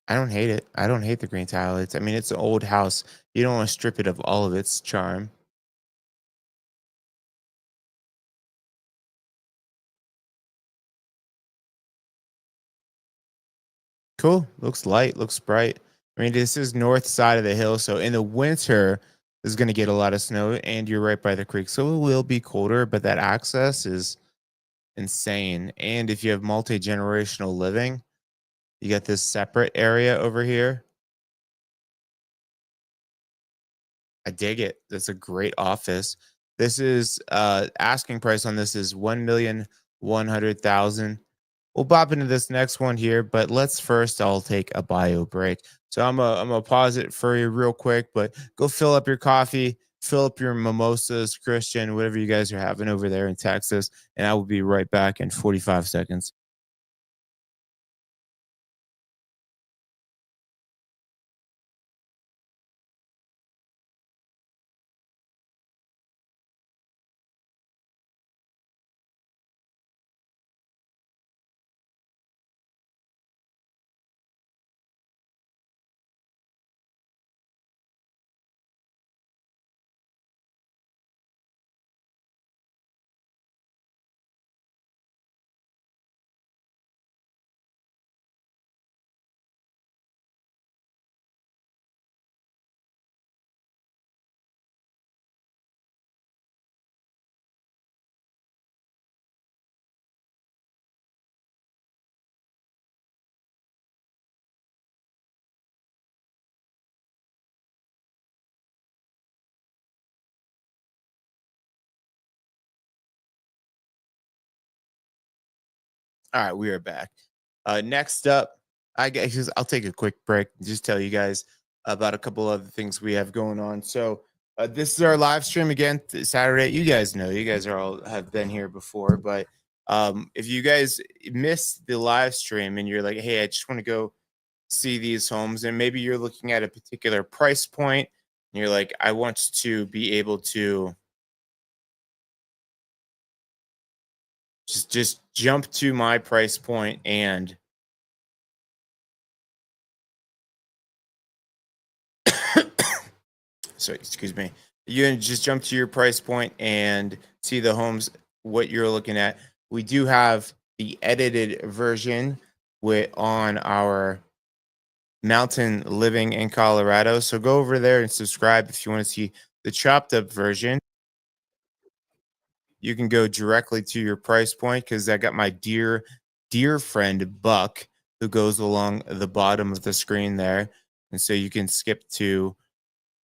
I don't hate it. I don't hate the green tile. It's, I mean, it's an old house. You don't want to strip it of all of its charm. Cool. Looks light. Looks bright. I mean, this is north side of the hill, so in the winter, is going to get a lot of snow, and you're right by the creek, so it will be colder. But that access is insane. And if you have multi-generational living, you got this separate area over here. I dig it. That's a great office. This is asking price on this is 1,100,000. We'll bop into this next one here, but let's first I'll take a bio break. So I'm gonna pause it for you real quick, but go fill up your coffee, fill up your mimosas, Christian, whatever you guys are having over there in Texas, and I will be right back in 45 seconds. All right, we are back. Next up, I guess I'll take a quick break and just tell you guys about a couple other things we have going on. So this is our live stream again Saturday. You guys know, you guys are all have been here before, but if you guys miss the live stream and you're like, hey, I just want to go see these homes, and maybe you're looking at a particular price point, and you're like, I want to be able to just jump to my price point and so excuse me, you can just jump to your price point and see the homes what you're looking at. We do have the edited version with on our mountain living in Colorado, so go over there and subscribe if you want to see the chopped up version. You can go directly to your price point because I got my dear friend Buck who goes along the bottom of the screen there, and so you can skip to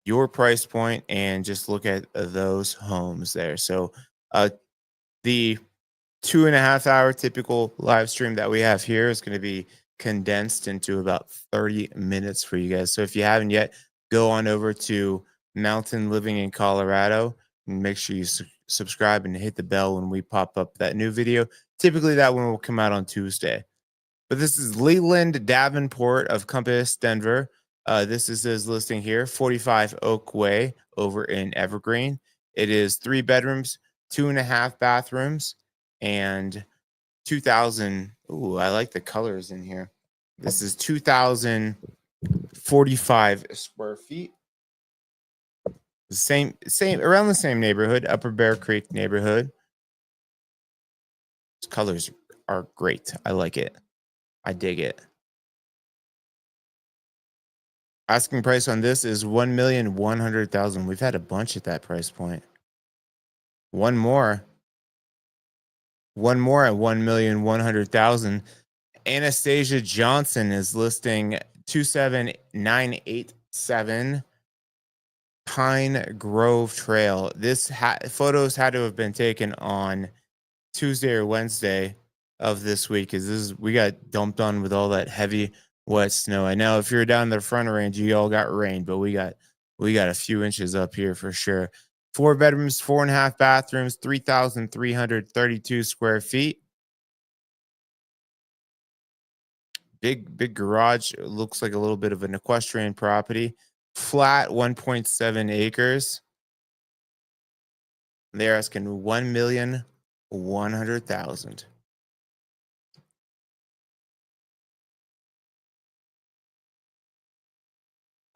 your price point and just look at those homes there. So the 2.5 hour typical live stream that we have here is going to be condensed into about 30 minutes for you guys. So if you haven't yet, go on over to Mountain Living in Colorado and make sure you subscribe and hit the bell when we pop up that new video. Typically that one will come out on Tuesday. But this is Leland Davenport of Compass, Denver. This is his listing here, 45 Oak Way over in Evergreen. It is 3 bedrooms, 2.5 bathrooms, and 2,000. Ooh, I like the colors in here. This is 2,045 square feet. The same around the same neighborhood, Upper Bear Creek neighborhood. These colors are great. I like it. I dig it. Asking price on this is 1,100,000. We've had a bunch at that price point. One more. One more at 1,100,000. Anastasia Johnson is listing 27987 Pine Grove Trail. This photos had to have been taken on Tuesday or Wednesday of this week because this is we got dumped on with all that heavy wet snow. I know if you're down the front range, you all got rain, but we got a few inches up here for sure. 4 bedrooms, 4.5 bathrooms, 3,332 square feet. Big garage. It looks like a little bit of an equestrian property. Flat 1.7 acres. They're asking 1,100,000.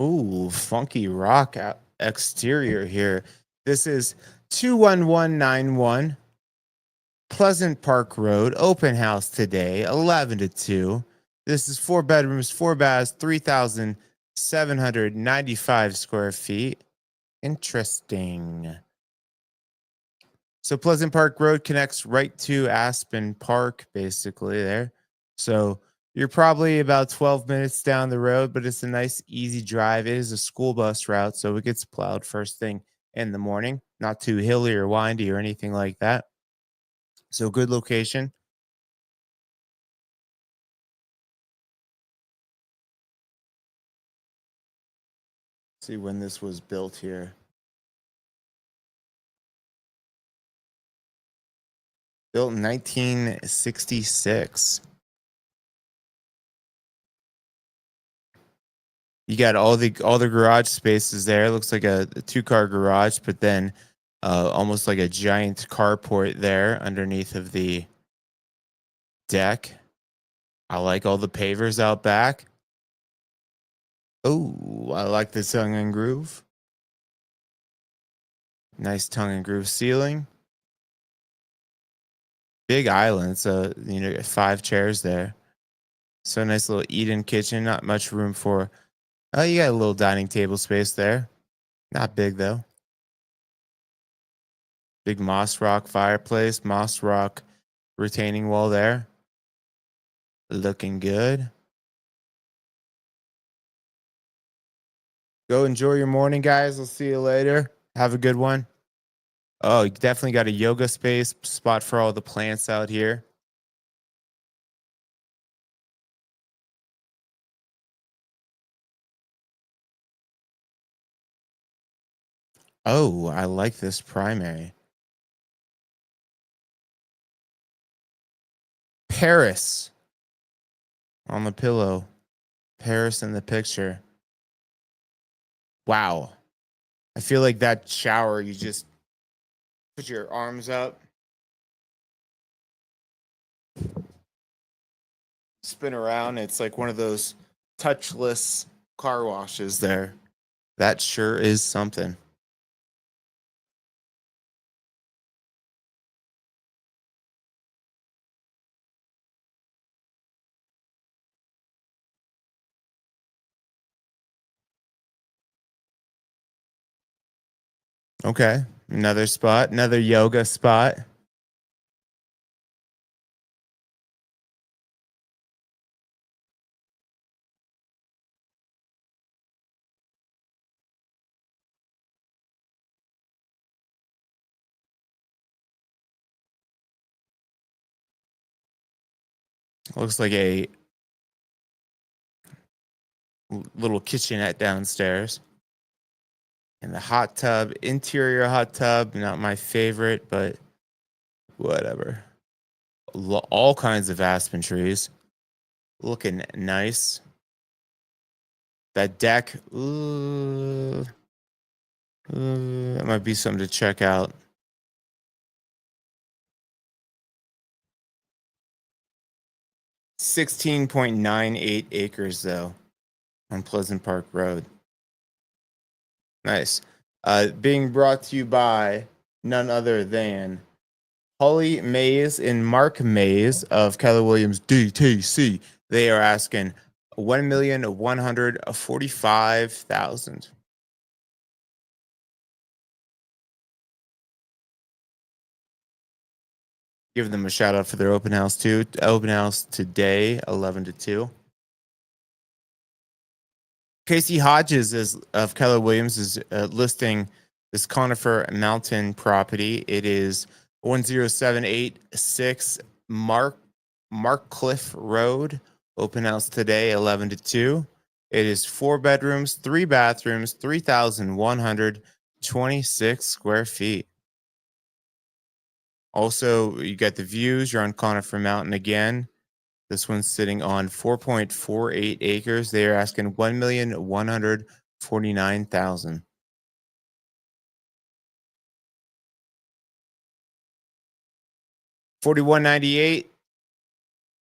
Ooh, funky rock exterior here. This is 21191 Pleasant Park Road, open house today, 11 to 2. This is 4 bedrooms, 4 baths, 3,795 square feet. Interesting. So Pleasant Park Road connects right to Aspen Park, basically there. So you're probably about 12 minutes down the road, but it's a nice, easy drive. It is a school bus route, so it gets plowed first thing in the morning. Not too hilly or windy or anything like that. So good location. See when this was built here. Built in 1966. You got all the garage spaces there. It looks like a 2-car garage, but then almost like a giant carport there underneath of the deck. I like all the pavers out back. Oh, I like the tongue and groove. Nice tongue and groove ceiling. Big island, so 5 chairs there. So nice little eat-in kitchen. Not much room for. Oh, you got a little dining table space there. Not big though. Big moss rock fireplace, moss rock retaining wall there. Looking good. Go enjoy your morning, guys. We'll see you later. Have a good one. Oh, you definitely got a yoga space spot for all the plants out here. Oh, I like this primary. Paris on the pillow. Paris in the picture. Wow. I feel like that shower, you just put your arms up, spin around. It's like one of those touchless car washes there. That sure is something. Okay. Another spot, another yoga spot. Looks like a little kitchenette downstairs. And the hot tub, interior hot tub, not my favorite, but whatever. All kinds of aspen trees. Looking nice. That deck, that might be something to check out. $16.98 acres though on Pleasant Park Road. Nice. Being brought to you by none other than Holly Mays and Mark Mays of Keller Williams DTC. They are asking $1,145,000. Give them a shout out for their open house too. Open house today, 11 to 2. Casey Hodges of Keller Williams is listing this Conifer Mountain property. It is 10786 Mark Cliff Road. Open house today, 11 to 2. It is 4 bedrooms, 3 bathrooms, 3,126 square feet. Also, you got the views. You're on Conifer Mountain again. This one's sitting on 4.48 acres. They are asking $1,149,000. $41.98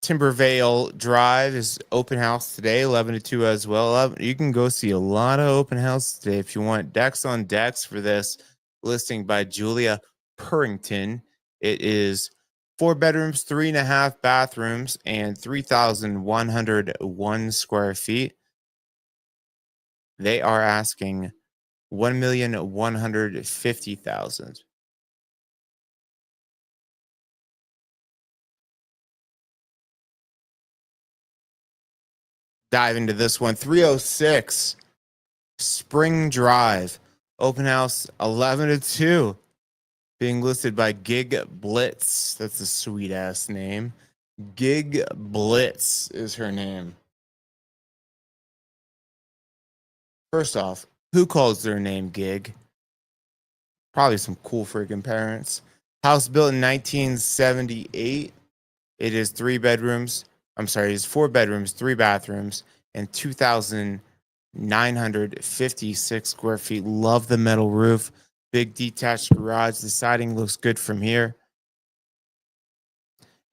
Timbervale Drive is open house today, 11 to 2 as well. You can go see a lot of open house today if you want. Decks on decks for this listing by Julia Purrington. It is 4 bedrooms, 3.5 bathrooms, and 3,101 square feet. They are asking $1,150,000. Dive into this one. 306 Spring Drive. Open house 11 to 2. Being listed by Gig Blitz. That's a sweet ass name. Gig Blitz is her name. First off, who calls their name Gig? Probably some cool freaking parents. House built in 1978. It is 3 bedrooms. I'm sorry, it's 4 bedrooms, 3 bathrooms, and 2,956 square feet. Love the metal roof. Big detached garage. The siding looks good from here.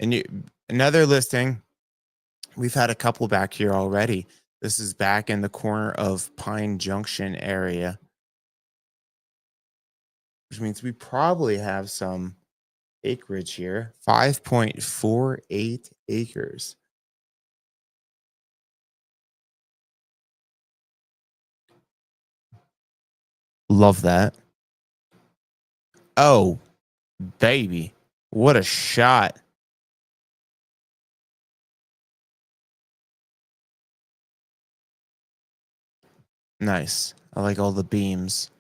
And another listing, we've had a couple back here already. This is back in the corner of Pine Junction area, which means we probably have some acreage here. 5.48 acres. Love that. Oh, baby. What a shot. Nice. I like all the beams.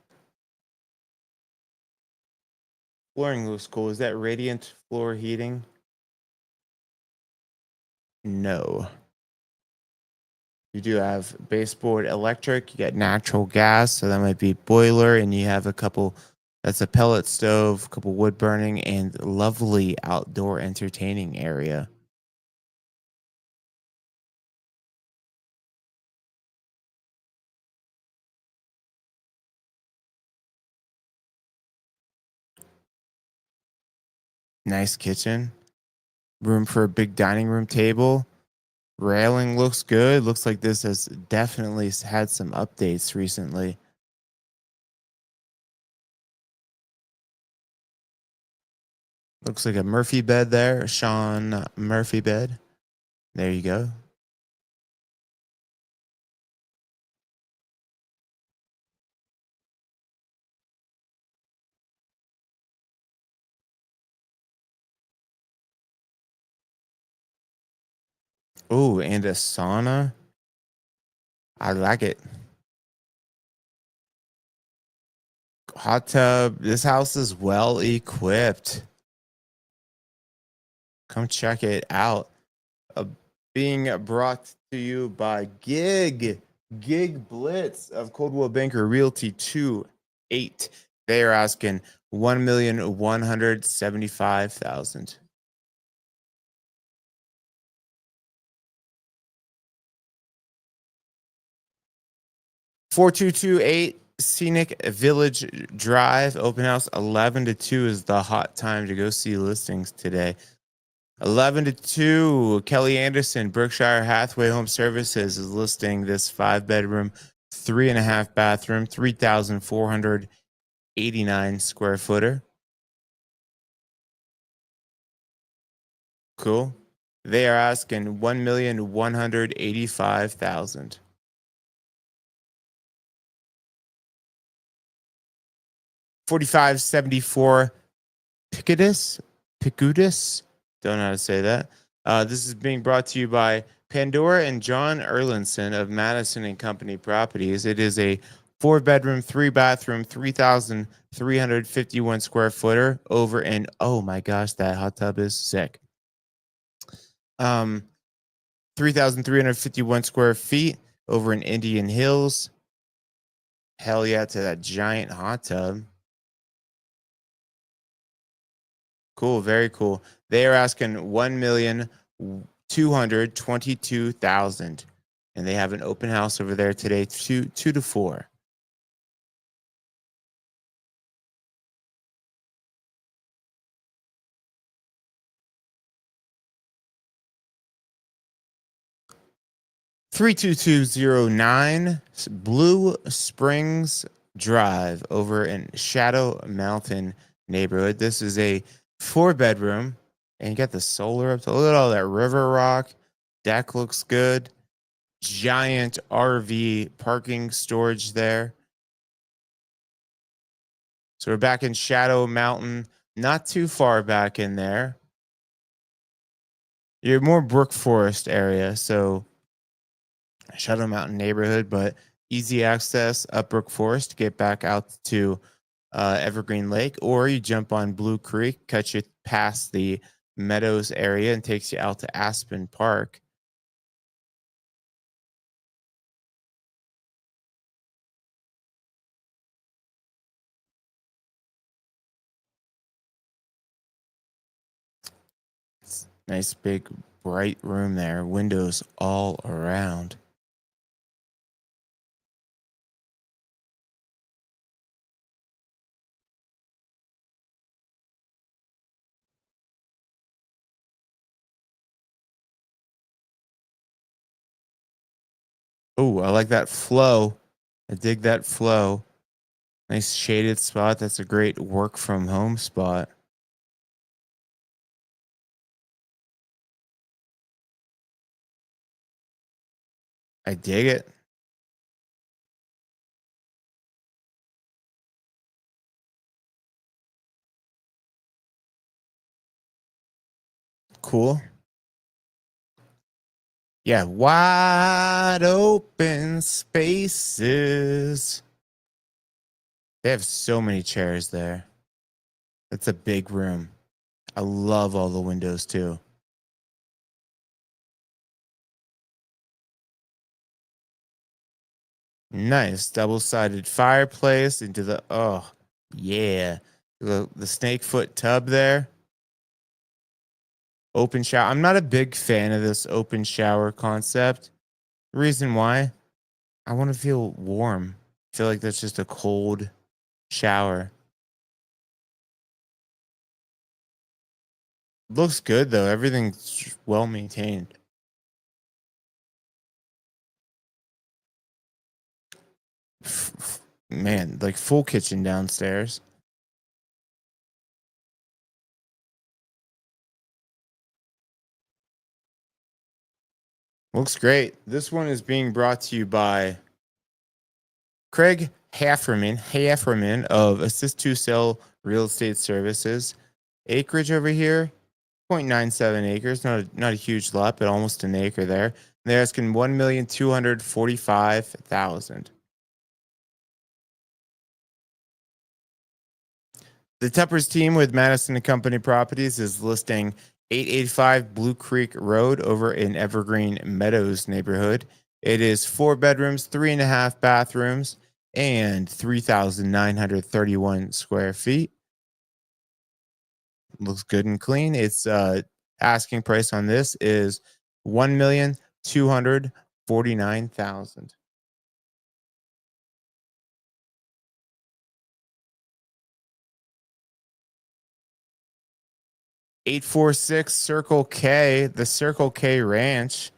Flooring looks cool. Is that radiant floor heating? No. You do have baseboard electric. You got natural gas, so that might be boiler, and you have a couple. That's a pellet stove, a couple wood burning, and lovely outdoor entertaining area. Nice kitchen. Room for a big dining room table. Railing looks good. Looks like this has definitely had some updates recently. Looks like a Murphy bed there, a Sean Murphy bed. There you go. Oh, and a sauna. I like it. Hot tub. This house is well equipped. Come check it out. Uh, Being brought to you by Gig Blitz of Coldwell Banker Realty 28. They are asking 1,175,000. 4228 Scenic Village Drive, open house 11 to 2 is the hot time to go see listings today. 11 to 2, Kelly Anderson, Berkshire Hathaway Home Services is listing this 5 bedroom, 3.5 bathroom, 3,489 square footer. Cool. They are asking 1,185,000. 4574 Picudis. Don't know how to say that. This is being brought to you by Pandora and John Erlinson of Madison and Company Properties. It is a 4 bedroom, 3 bathroom, 3,351 square footer over in, oh my gosh, that hot tub is sick. 3,351 square feet over in Indian Hills. Hell yeah to that giant hot tub. Cool, very cool. They are asking 1,222,000, and they have an open house over there today, two to four. Three two two zero nine Blue Springs Drive over in Shadow Mountain neighborhood. This is a 4 bedroom, and you got the solar up to look at all that river rock. Deck looks good. Giant RV parking storage there. So we're back in Shadow Mountain, not too far back in there. You're more Brook Forest area, so Shadow Mountain neighborhood, but easy access up Brook Forest to get back out to Evergreen Lake, or you jump on Blue Creek, cut you past the Meadows area, and takes you out to Aspen Park. Nice big bright room there. Windows all around. Oh, I like that flow. I dig that flow. Nice shaded spot. That's a great work from home spot. I dig it. Cool. Yeah, wide open spaces. They have so many chairs there. It's a big room. I love all the windows too. Nice double-sided fireplace into the yeah. The snake foot tub there. Open shower. I'm not a big fan of this open shower concept. The reason why, I want to feel warm. I feel like that's just a cold shower. Looks good though. Everything's well maintained. Man, like full kitchen downstairs. Looks great. This one is being brought to you by Craig Hafferman of Assist to Sell Real Estate Services. Acreage over here, 0.97 acres. Not a huge lot, but almost an acre there. They're asking 1,245,000. The Tuppers team with Madison and Company Properties is listing 885 Blue Creek Road over in Evergreen Meadows neighborhood. It is 4 bedrooms, 3.5 bathrooms, and 3,931 square feet. Looks good and clean. It's asking price on this is 1,249,000. 846 Circle K, the Circle K Ranch,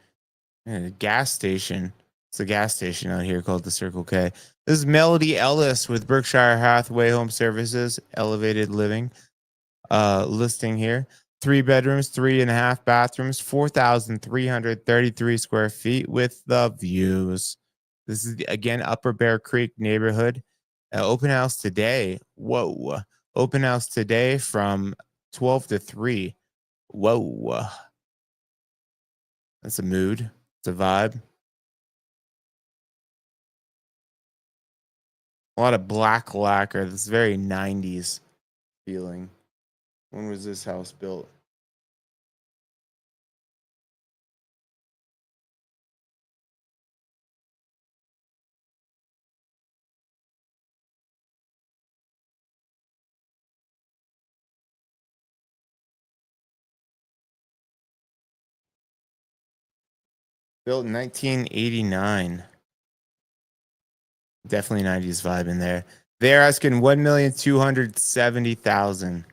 and a gas station. It's a gas station out here called the Circle K. This is Melody Ellis with Berkshire Hathaway Home Services, Elevated Living, listing here. 3 bedrooms, 3.5 bathrooms, 4,333 square feet with the views. This is again Upper Bear Creek neighborhood. Open house today. Whoa. Open house today from 12 to 3. Whoa. That's a mood. It's a vibe. A lot of black lacquer. This very 90s feeling. When was this house built? Built in 1989. Definitely 90s vibe in there. They're asking 1,270,000.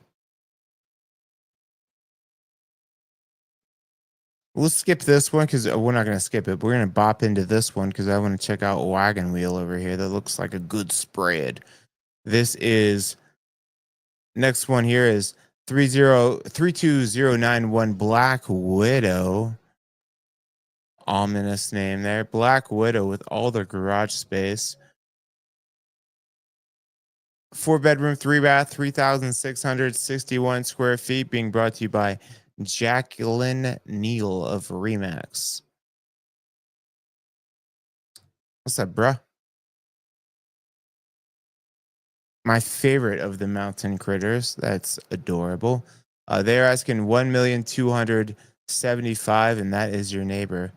We'll skip this one because we're not going to skip it. We're going to bop into this one because I want to check out Wagon Wheel over here. That looks like a good spread. This is next one here is 32091 Black Widow. Ominous name there. Black Widow with all their garage space. 4 bedroom, 3 bath, 3,661 square feet, being brought to you by Jacqueline Neal of Remax. What's up, bruh? My favorite of the mountain critters. That's adorable. They're asking 1,275,000, and that is your neighbor.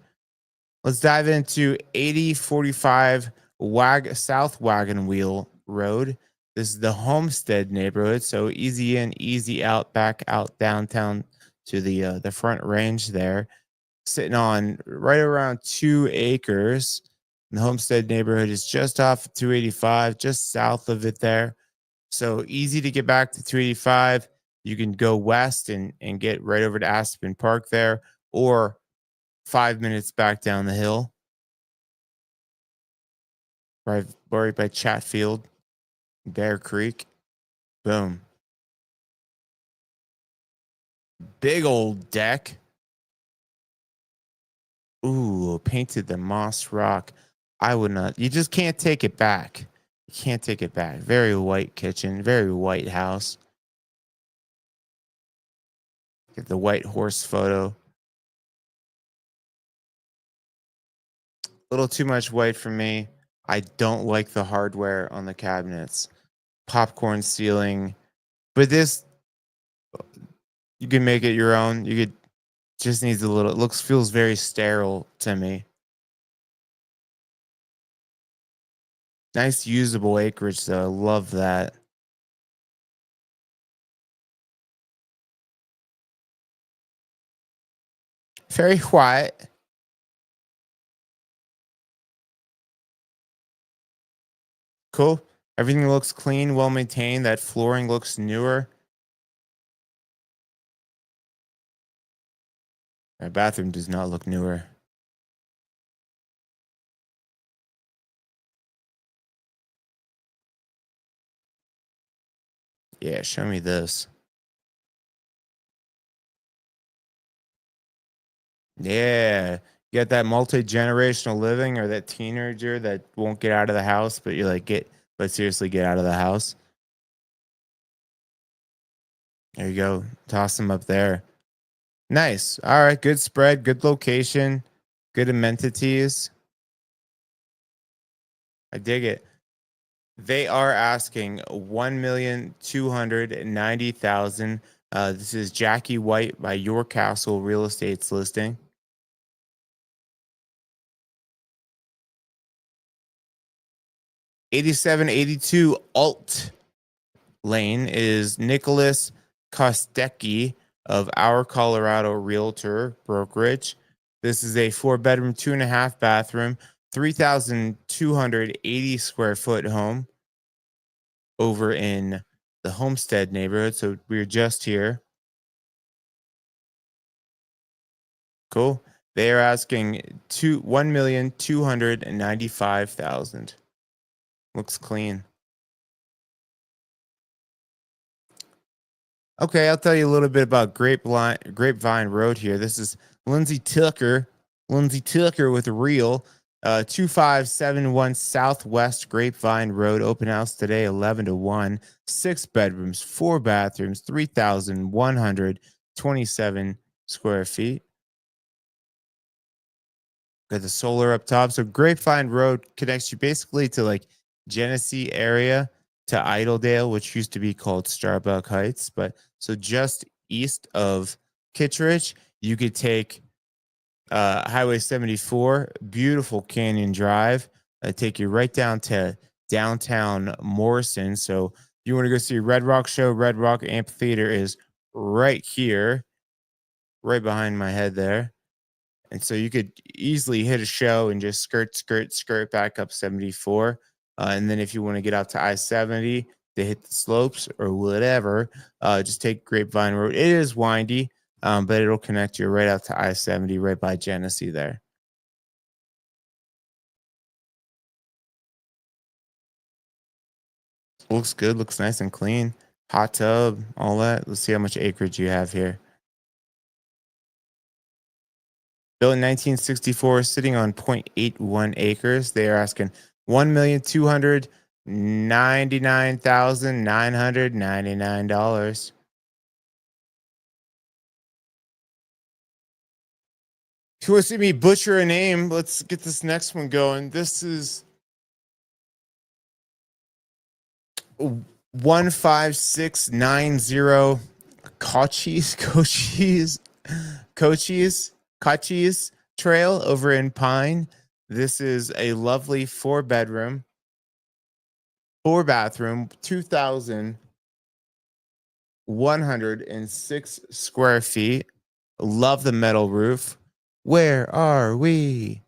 Let's dive into 8045 South Wagon Wheel Road. This is the Homestead neighborhood, so easy in, easy out, back out downtown to the front range there, sitting on right around 2 acres. The homestead neighborhood is just off of 285, just south of it there. So easy to get back to 285. You can go west and get right over to Aspen Park there, or 5 minutes back down the hill, right by Chatfield, Bear Creek. Boom. Big old deck. Ooh, painted the moss rock. I would not. You just can't take it back. You can't take it back. Very white kitchen, very white house. Get the white horse photo. A little too much white for me. I don't like the hardware on the cabinets. Popcorn ceiling. But this, you can make it your own. You could just needs a little, it looks, feels very sterile to me. Nice usable acreage though. I love that. Very quiet. Cool. Everything looks clean, well maintained. That flooring looks newer. My bathroom does not look newer. Yeah, show me this. Yeah. You got that multi-generational living, or that teenager that won't get out of the house, but you're like, but seriously, get out of the house. There you go. Toss them up there. Nice. All right. Good spread, good location, good amenities. I dig it. They are asking 1,290,000. This is Jackie White by Your Castle Real Estate's listing. 8782 Alt Lane is Nicholas Kostecki of Our Colorado Realtor Brokerage. This is a 4-bedroom, 2.5 bathroom, 3,280 square foot home over in the Homestead neighborhood. So we're just here. Cool. They are asking 1,295,000. Looks clean. Okay, I'll tell you a little bit about Grapevine Road here. This is Lindsay Tucker with Real, 2571 Southwest Grapevine Road. Open house today, 11 to 1. 6 bedrooms, 4 bathrooms, 3,127 square feet. Got the solar up top. So Grapevine Road connects you basically to like Genesee area to Idledale, which used to be called Starbuck Heights. But so just east of Kittredge, you could take Highway 74, beautiful Canyon Drive, take you right down to downtown Morrison. So if you want to go see Red Rock show, Red Rock Amphitheater is right here, right behind my head there. And so you could easily hit a show and just skirt back up 74. And then if you want to get out to I-70 to hit the slopes or whatever, just take Grapevine Road. It is windy, but it'll connect you right out to I-70 right by Genesee there. Looks good. Looks nice and clean. Hot tub, all that. Let's see how much acreage you have here. Built in 1964, sitting on 0.81 acres. They are asking $1,299,999. If you want to see me butcher a name, let's get this next one going. This is 15690 Cochise Trail over in Pine. This is a lovely 4-bedroom, 4-bathroom, 2,106 square feet. Love the metal roof. Where are we?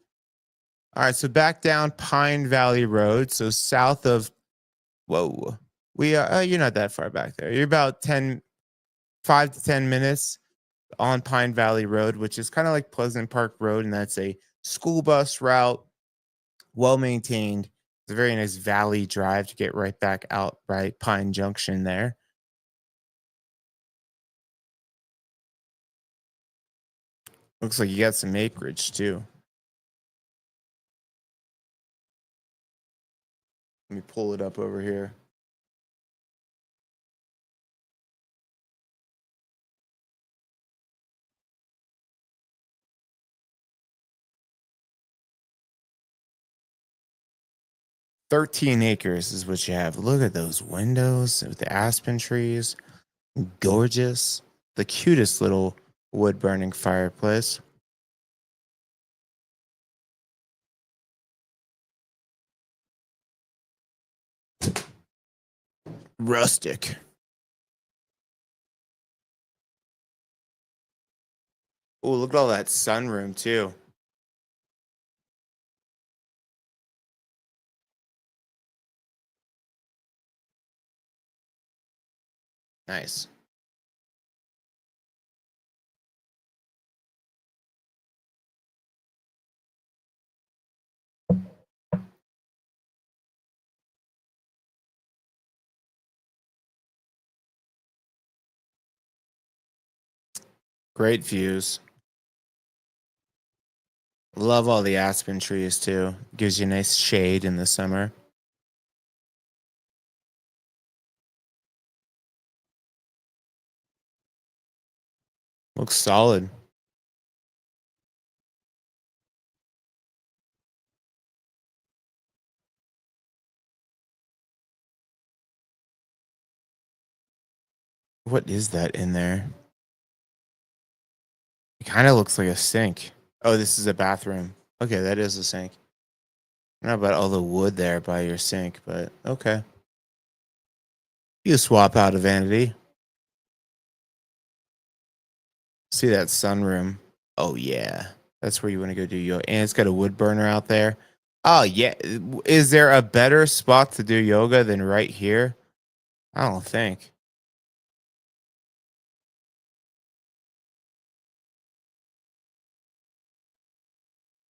All right, so back down Pine Valley Road, so south of whoa. We are you're not that far back there. You're about 5 to 10 minutes on Pine Valley Road, which is kind of like Pleasant Park Road, and that's a school bus route, well maintained. It's a very nice valley drive to get right back out right Pine Junction there. Looks like you got some acreage too. Let me pull it up over here. "13 acres is what you have. Look at those windows with the aspen trees. Gorgeous. The cutest little wood burning fireplace. Rustic. Oh, look at all that sunroom too. Nice. Great views. Love all the aspen trees too. Gives you nice shade in the summer. Looks solid. What is that in there? It kind of looks like a sink. Oh, this is a bathroom. Okay, that is a sink. I don't know about all the wood there by your sink, but okay. You swap out a vanity. See that sunroom? Oh yeah, that's where you want to go do yoga. And it's got a wood burner out there. Oh yeah, is there a better spot to do yoga than right here? I don't think.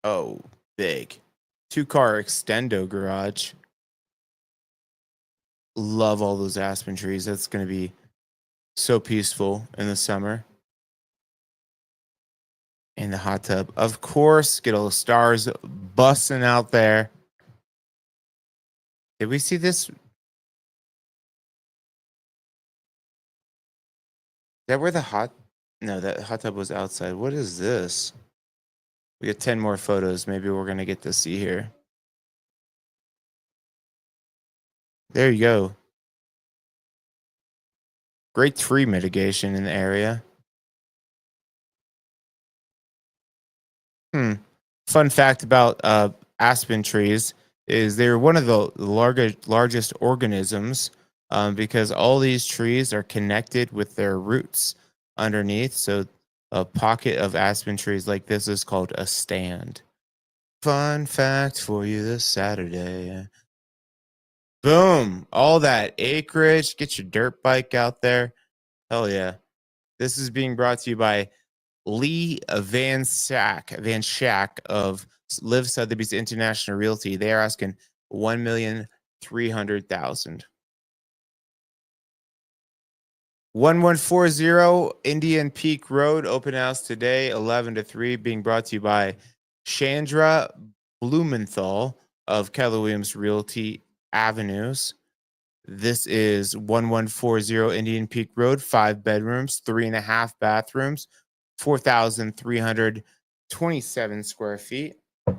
Oh, big 2-car extendo garage. Love all those aspen trees. That's going to be so peaceful in the summer. In the hot tub, of course. Get all the stars busting out there. Did we see this? Is that where the hot? No, that hot tub was outside. What is this? We got 10 more photos. Maybe we're gonna get to see here. There you go. Great tree mitigation in the area. Hmm. Fun fact about aspen trees is they're one of the largest organisms because all these trees are connected with their roots underneath. So a pocket of aspen trees like this is called a stand. Fun fact for you this Saturday. Boom. All that acreage. Get your dirt bike out there. Hell yeah. This is being brought to you by Lee Van Schack of Live Sotheby's International Realty. They are asking 1,300,000. 1140 Indian Peak Road, open house today, 11 to 3, being brought to you by Chandra Blumenthal of Keller Williams Realty Avenues. This is 1140 Indian Peak Road, 5 bedrooms, 3.5 bathrooms, 4,327 square feet. The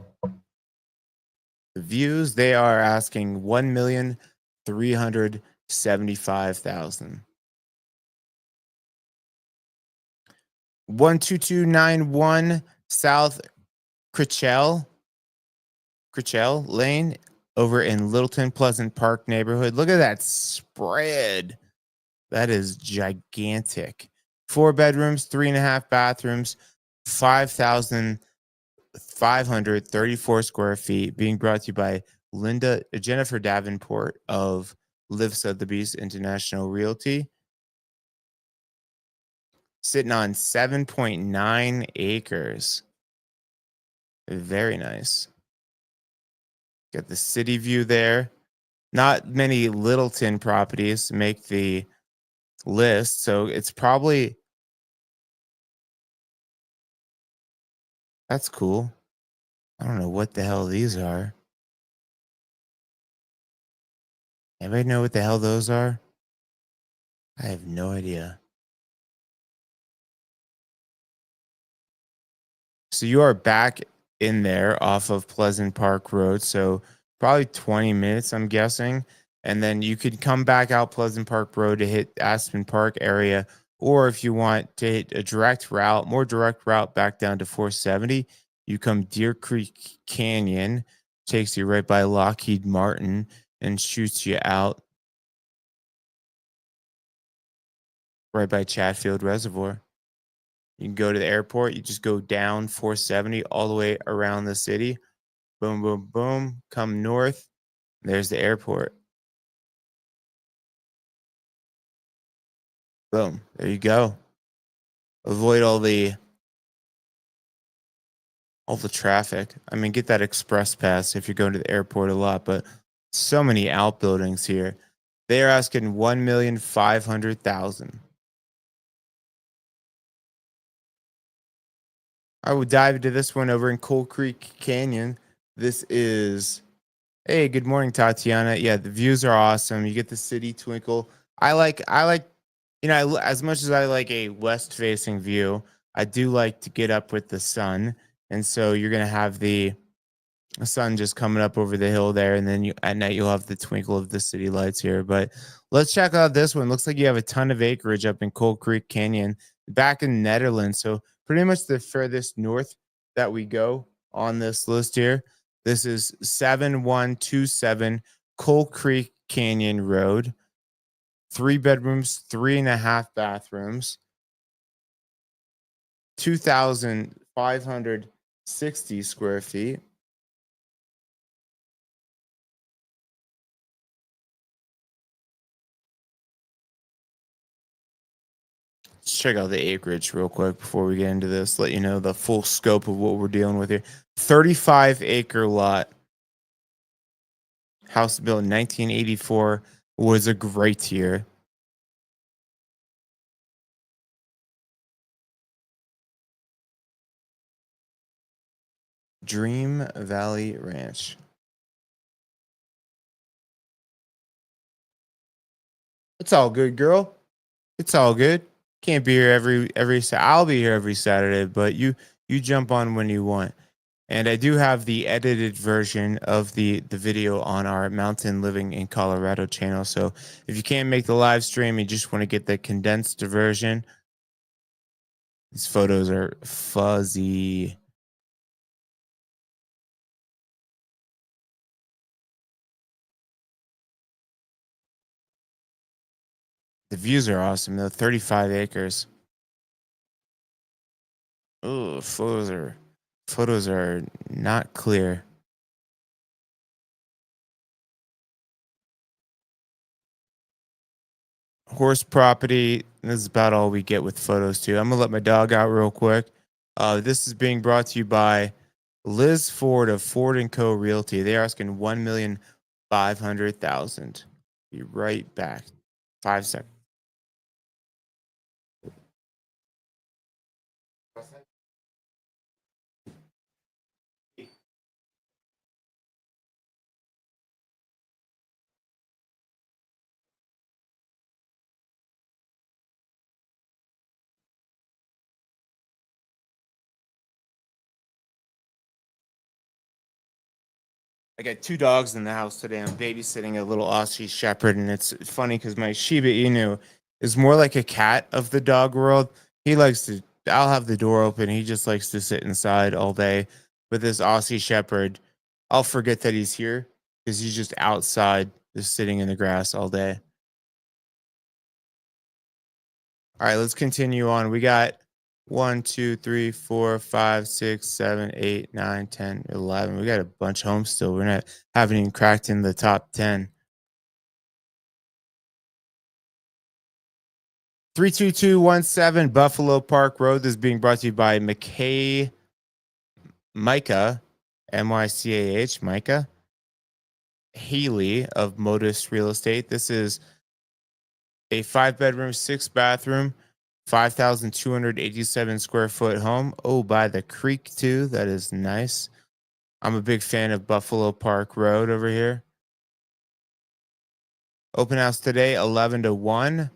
views, they are asking 1,375,000. 12291 South Critchell Lane over in Littleton Pleasant Park neighborhood. Look at that spread. That is gigantic. 4 bedrooms, 3.5 bathrooms, 5,534 square feet. Being brought to you by Jennifer Davenport of Live Sotheby's International Realty. Sitting on 7.9 acres. Very nice. Got the city view there. Not many Littleton properties make the list, so it's probably that's cool. I don't know what the hell these are. Anybody know what the hell those are? I have no idea. So you are back in there off of Pleasant Park Road. So probably 20 minutes, I'm guessing. And then you could come back out Pleasant Park Road to hit Aspen Park area. Or if you want to hit a direct route, more direct route back down to 470, you come Deer Creek Canyon, takes you right by Lockheed Martin and shoots you out right by Chatfield Reservoir. You can go to the airport. You just go down 470 all the way around the city. Boom, boom, boom. Come north. There's the airport. Boom. There you go. Avoid all the traffic. I mean, get that express pass if you're going to the airport a lot, but so many outbuildings here. They are asking 1,500,000. I will dive into this one over in Coal Creek Canyon. This is Hey, good morning, Tatiana. Yeah, the views are awesome. You get the city twinkle. I like, as much as I like a west facing view, I do like to get up with the sun. And so you're gonna have the sun just coming up over the hill there, and then at night you'll have the twinkle of the city lights here. But let's check out this one. Looks like you have a ton of acreage up in Coal Creek Canyon, back in Netherlands. So pretty much the furthest north that we go on this list here. This is 7127 Coal Creek Canyon Road. 3 bedrooms, 3.5 bathrooms, 2,560 square feet. Let's check out the acreage real quick before we get into this. Let you know the full scope of what we're dealing with here. 35-acre lot. House built in 1984, was a great year. Dream Valley Ranch. It's all good, girl. It's all good. Can't be here I'll be here every Saturday, but you jump on when you want. And I do have the edited version of the video on our Mountain Living in Colorado channel. So if you can't make the live stream, you just want to get the condensed version. These photos are fuzzy. The views are awesome though. 35 acres. Oh, photos are not clear. Horse property. This is about all we get with photos too. I'm gonna let my dog out real quick. This is being brought to you by Liz Ford of Ford and Co. Realty. They're asking 1,500,000. Be right back. 5 seconds. I got 2 dogs in the house today. I'm babysitting a little Aussie Shepherd, and it's funny because my Shiba Inu is more like a cat of the dog world. He likes to. I'll have the door open. He just likes to sit inside all day. But this Aussie Shepherd, I'll forget that he's here because he's just outside, just sitting in the grass all day. All right, let's continue on. We got 1, 2, 3, 4, 5, 6, 7, 8, 9, 10, 11. We got a bunch of homes still. We're not haven't even cracked in the top 10. 32217 Buffalo Park Road. This is being brought to you by Micah, Mycah, Micah Haley of Modus Real Estate. This is a 5-bedroom, 6-bathroom, 5,287 square foot home. Oh, by the creek, too. That is nice. I'm a big fan of Buffalo Park Road over here. Open house today, 11 to 1.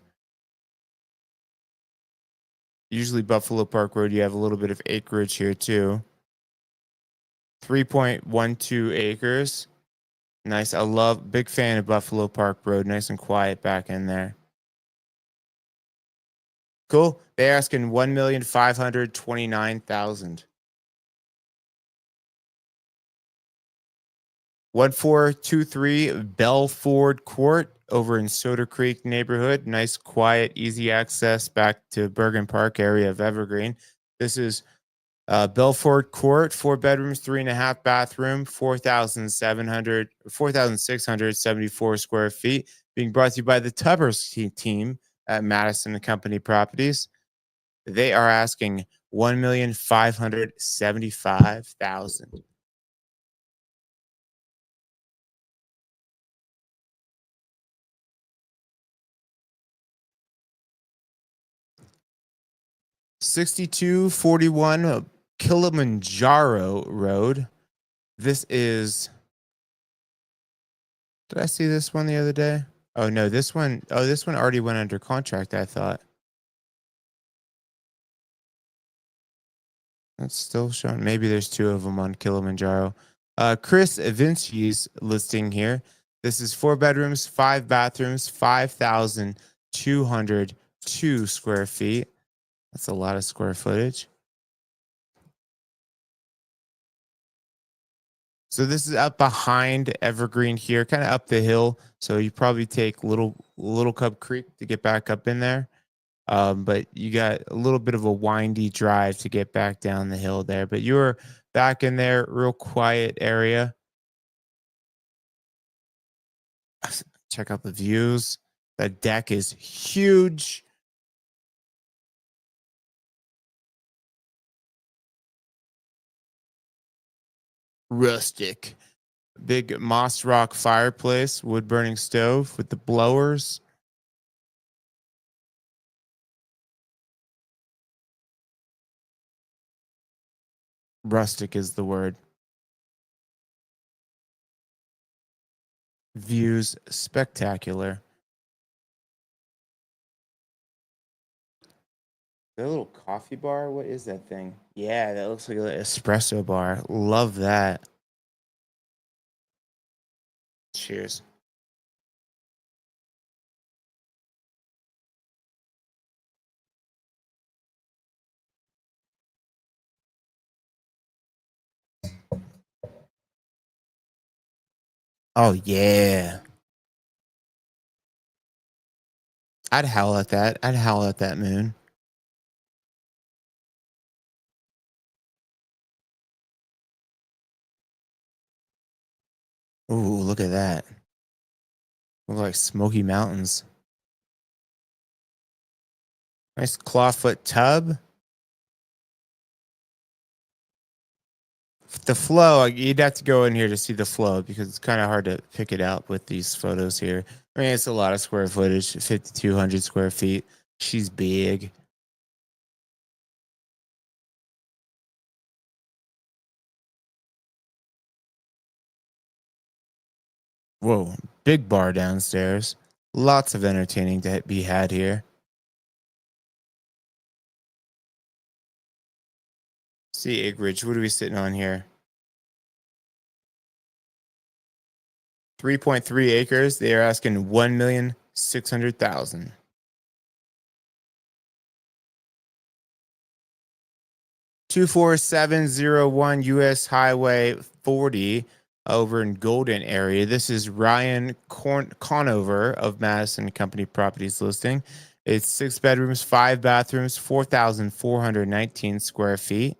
Usually, Buffalo Park Road, you have a little bit of acreage here, too. 3.12 acres. Nice. Big fan of Buffalo Park Road. Nice and quiet back in there. Cool. They're asking 1,529,000. 1423 Belford Court over in Soda Creek neighborhood. Nice, quiet, easy access back to Bergen Park area of Evergreen. This is Belford Court, 4 bedrooms, 3.5 bathroom, 4,674 square feet. Being brought to you by the Tubbers team at Madison and Company Properties. They are asking 1,575,000. 6241 Kilimanjaro Road. This is. Did I see this one the other day? Oh no, this one. Oh, this one already went under contract, I thought. That's still showing. Maybe there's 2 of them on Kilimanjaro. Chris Vinci's listing here. This is 4 bedrooms, 5 bathrooms, 5,202 square feet. That's a lot of square footage. So this is up behind Evergreen here, kind of up the hill. So you probably take Little Cub Creek to get back up in there. But you got a little bit of a windy drive to get back down the hill there. But you're back in there, real quiet area. Check out the views. The deck is huge. Rustic. Big moss rock fireplace, wood burning stove with the blowers. Rustic is the word. Views spectacular. The little coffee bar, what is that thing? Yeah, that looks like an espresso bar. Love that. Cheers. Oh yeah. I'd howl at that. I'd howl at that moon. Ooh, look at that. Look like Smoky Mountains. Nice clawfoot tub. The flow, you'd have to go in here to see the flow because it's kind of hard to pick it out with these photos here. I mean, it's a lot of square footage, 5,200 square feet. She's big. Whoa, big bar downstairs. Lots of entertaining to be had here. See acreage. What are we sitting on here? 3.3 acres. They are asking 1,600,000. 24701 US Highway 40 over in Golden area. This is Ryan Conover of Madison Company Properties listing. It's 6 bedrooms, 5 bathrooms, 4,419 square feet.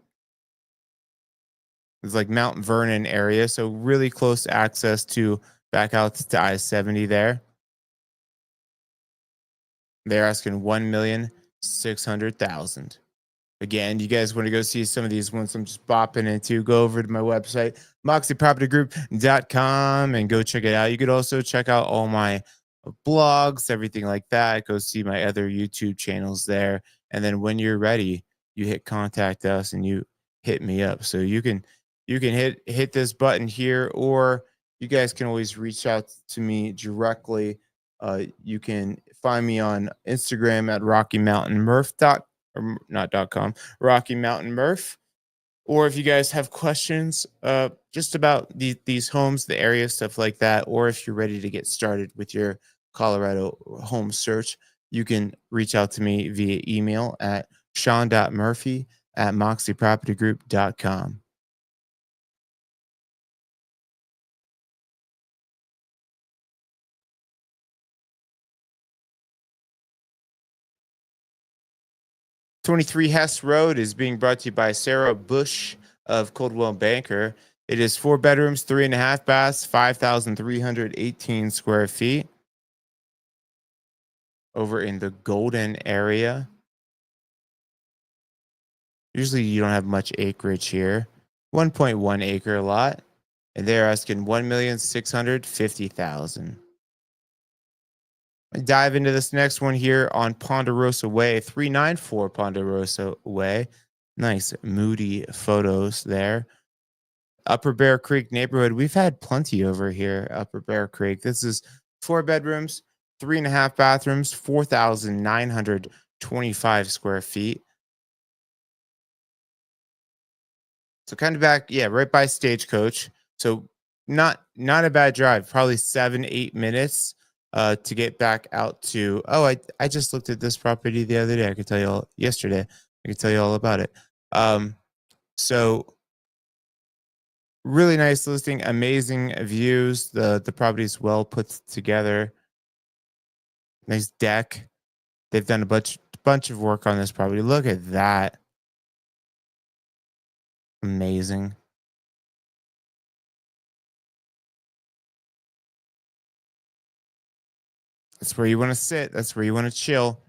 It's like Mount Vernon area, so really close access to back out to I-70 there. They're asking 1,600,000. Again, you guys want to go see some of these ones I'm just bopping into, go over to my website, moxiepropertygroup.com, and go check it out. You could also check out all my blogs, everything like that. Go see my other YouTube channels there. And then when you're ready, you hit contact us and you hit me up. So you can hit this button here, or you guys can always reach out to me directly. You can find me on Instagram at Rocky Mountain Murph or not .com, Rocky Mountain Murph. Or if you guys have questions just about these homes, the area, stuff like that, or if you're ready to get started with your Colorado home search, you can reach out to me via email at sean.murphy@moxiepropertygroup.com. 23 Hess Road is being brought to you by Sarah Bush of Coldwell Banker. It is 4 bedrooms, 3.5 baths, 5,318 square feet over in the Golden area. Usually you don't have much acreage here. 1.1 acre lot. And they're asking 1,650,000. Dive into this next one here on Ponderosa Way, 394 Ponderosa Way. Nice moody photos there. Upper Bear Creek neighborhood. We've had plenty over here, Upper Bear Creek. This is 4 bedrooms, 3.5 bathrooms, 4,925 square feet. So kind of back, yeah, right by Stagecoach. So not a bad drive. Probably 7-8 minutes to get back out to. Oh, I just looked at this property the other day. I could tell you all yesterday. I could tell you all about it. So really nice listing, amazing views. The property's well put together. Nice deck. They've done a bunch of work on this property. Look at that. Amazing. That's where you want to sit. That's where you want to chill.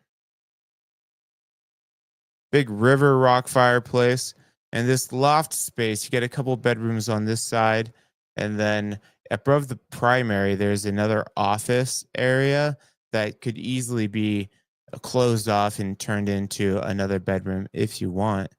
Big river rock fireplace. And this loft space, you get a couple bedrooms on this side. And then above the primary, there's another office area that could easily be closed off and turned into another bedroom if you want.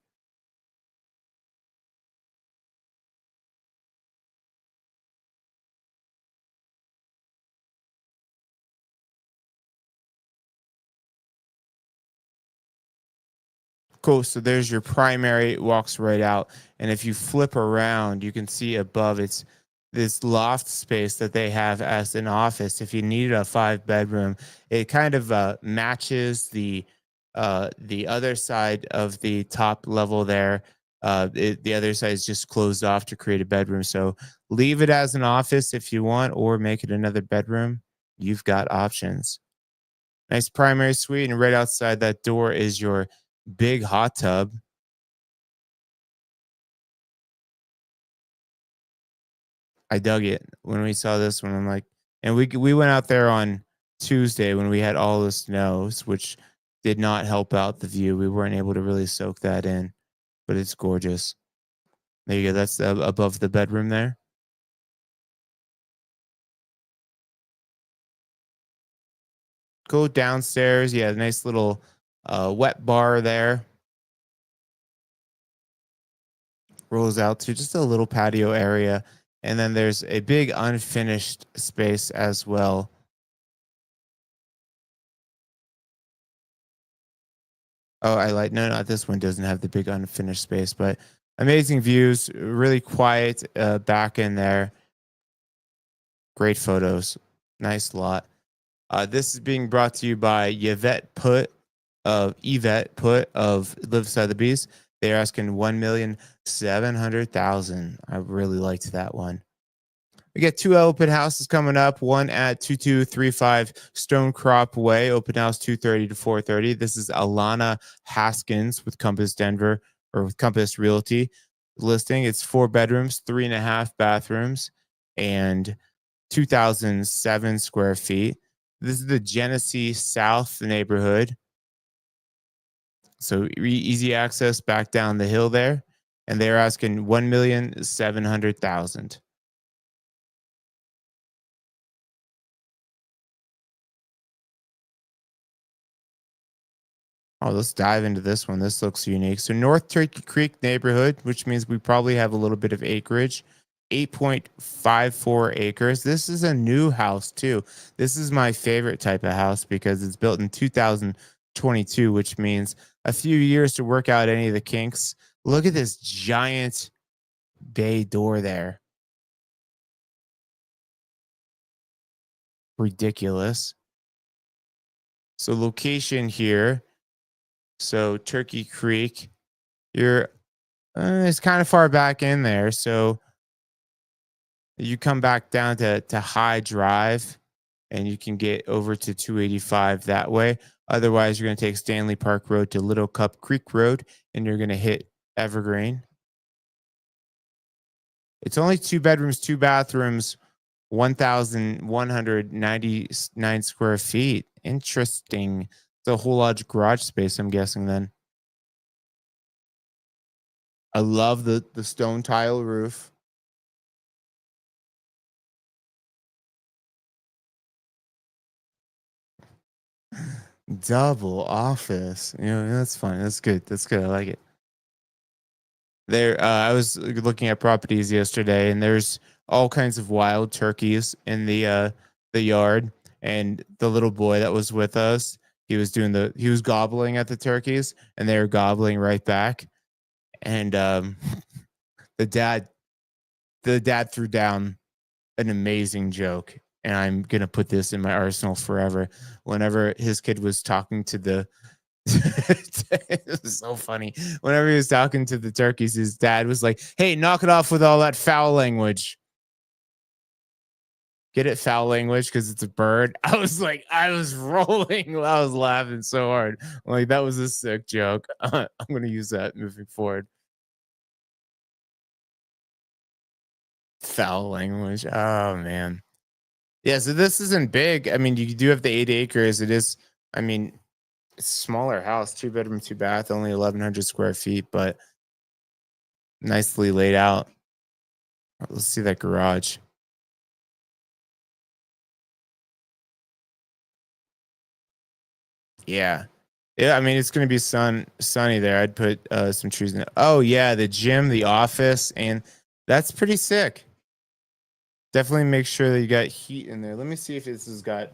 Cool. So there's your primary, it walks right out. And if you flip around, you can see above it's this loft space that they have as an office. If you needed a 5 bedroom, it kind of matches the other side of the top level there. The other side is just closed off to create a bedroom. So leave it as an office if you want, or make it another bedroom. You've got options. Nice primary suite, and right outside that door is your big hot tub. I dug it when we saw this one. I'm like, and we went out there on Tuesday when we had all the snows, which did not help out the view. We weren't able to really soak that in, but it's gorgeous. There you go. That's above the bedroom there. Go downstairs. Yeah, nice little wet bar there. Rolls out to just a little patio area. And then there's a big unfinished space as well. Oh, I like no, not this one doesn't have the big unfinished space, but amazing views, really quiet back in there. Great photos. Nice lot. This is being brought to you by Yvette Put of Live Side the Beast. They're asking 1,700,000. I really liked that one. We get two open houses coming up. One at 2235 Stone Crop Way, open house 2:30 to 4:30. This is Alana Haskins with Compass Denver or with Compass Realty listing. It's 4 bedrooms, 3.5 bathrooms, and 2,007 square feet. This is the Genesee South neighborhood. So easy access back down the hill there. And they're asking 1,700,000. Oh, let's dive into this one. This looks unique. So North Turkey Creek neighborhood, which means we probably have a little bit of acreage. 8.54 acres. This is a new house too. This is my favorite type of house because it's built in 2022, which means a few years to work out any of the kinks. Look at this giant bay door there. Ridiculous. So location here. So Turkey Creek, you're it's kind of far back in there. So you come back down to High Drive and you can get over to 285 that way. Otherwise, you're going to take Stanley Park Road to Little Cup Creek Road and you're going to hit Evergreen. It's only 2 bedrooms, 2 bathrooms, 1,199 square feet. Interesting. It's a whole lot of garage space, I'm guessing then. I love the stone tile roof. Double office. You know, that's fine. That's good. That's good. I like it. There, I was looking at properties yesterday, and there's all kinds of wild turkeys in the yard. And the little boy that was with us, he was gobbling at the turkeys, and they were gobbling right back. And the dad the dad threw down an amazing joke, and I'm gonna put this in my arsenal forever. Whenever his kid was talking to the it was so funny. Whenever he was talking to the turkeys, his dad was like, "Hey, knock it off with all that foul language." Get it, foul language, because it's a bird. I was like, I was rolling. I was laughing so hard. I'm like, that was a sick joke. I'm gonna use that moving forward. Foul language. Oh man. Yeah, so this isn't big. I mean, you do have the 8 acres. It is, I mean, it's a smaller house, 2 bedroom, 2 bath, only 1,100 square feet, but nicely laid out. Let's see that garage. Yeah. Yeah, I mean, it's going to be sunny there. I'd put some trees in it. Oh, yeah, the gym, the office, and that's pretty sick. Definitely make sure that you got heat in there. Let me see if this has got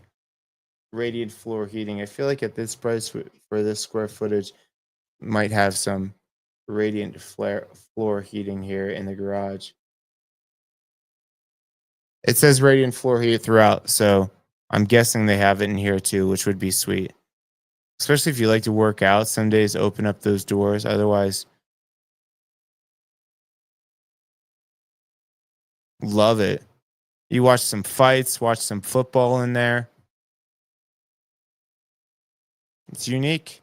radiant floor heating. I feel like at this price for this square footage, might have some radiant floor heating here in the garage. It says radiant floor heat throughout, so I'm guessing they have it in here too, which would be sweet. Especially if you like to work out, some days open up those doors. Otherwise, love it. You watch some fights, watch some football in there. It's unique.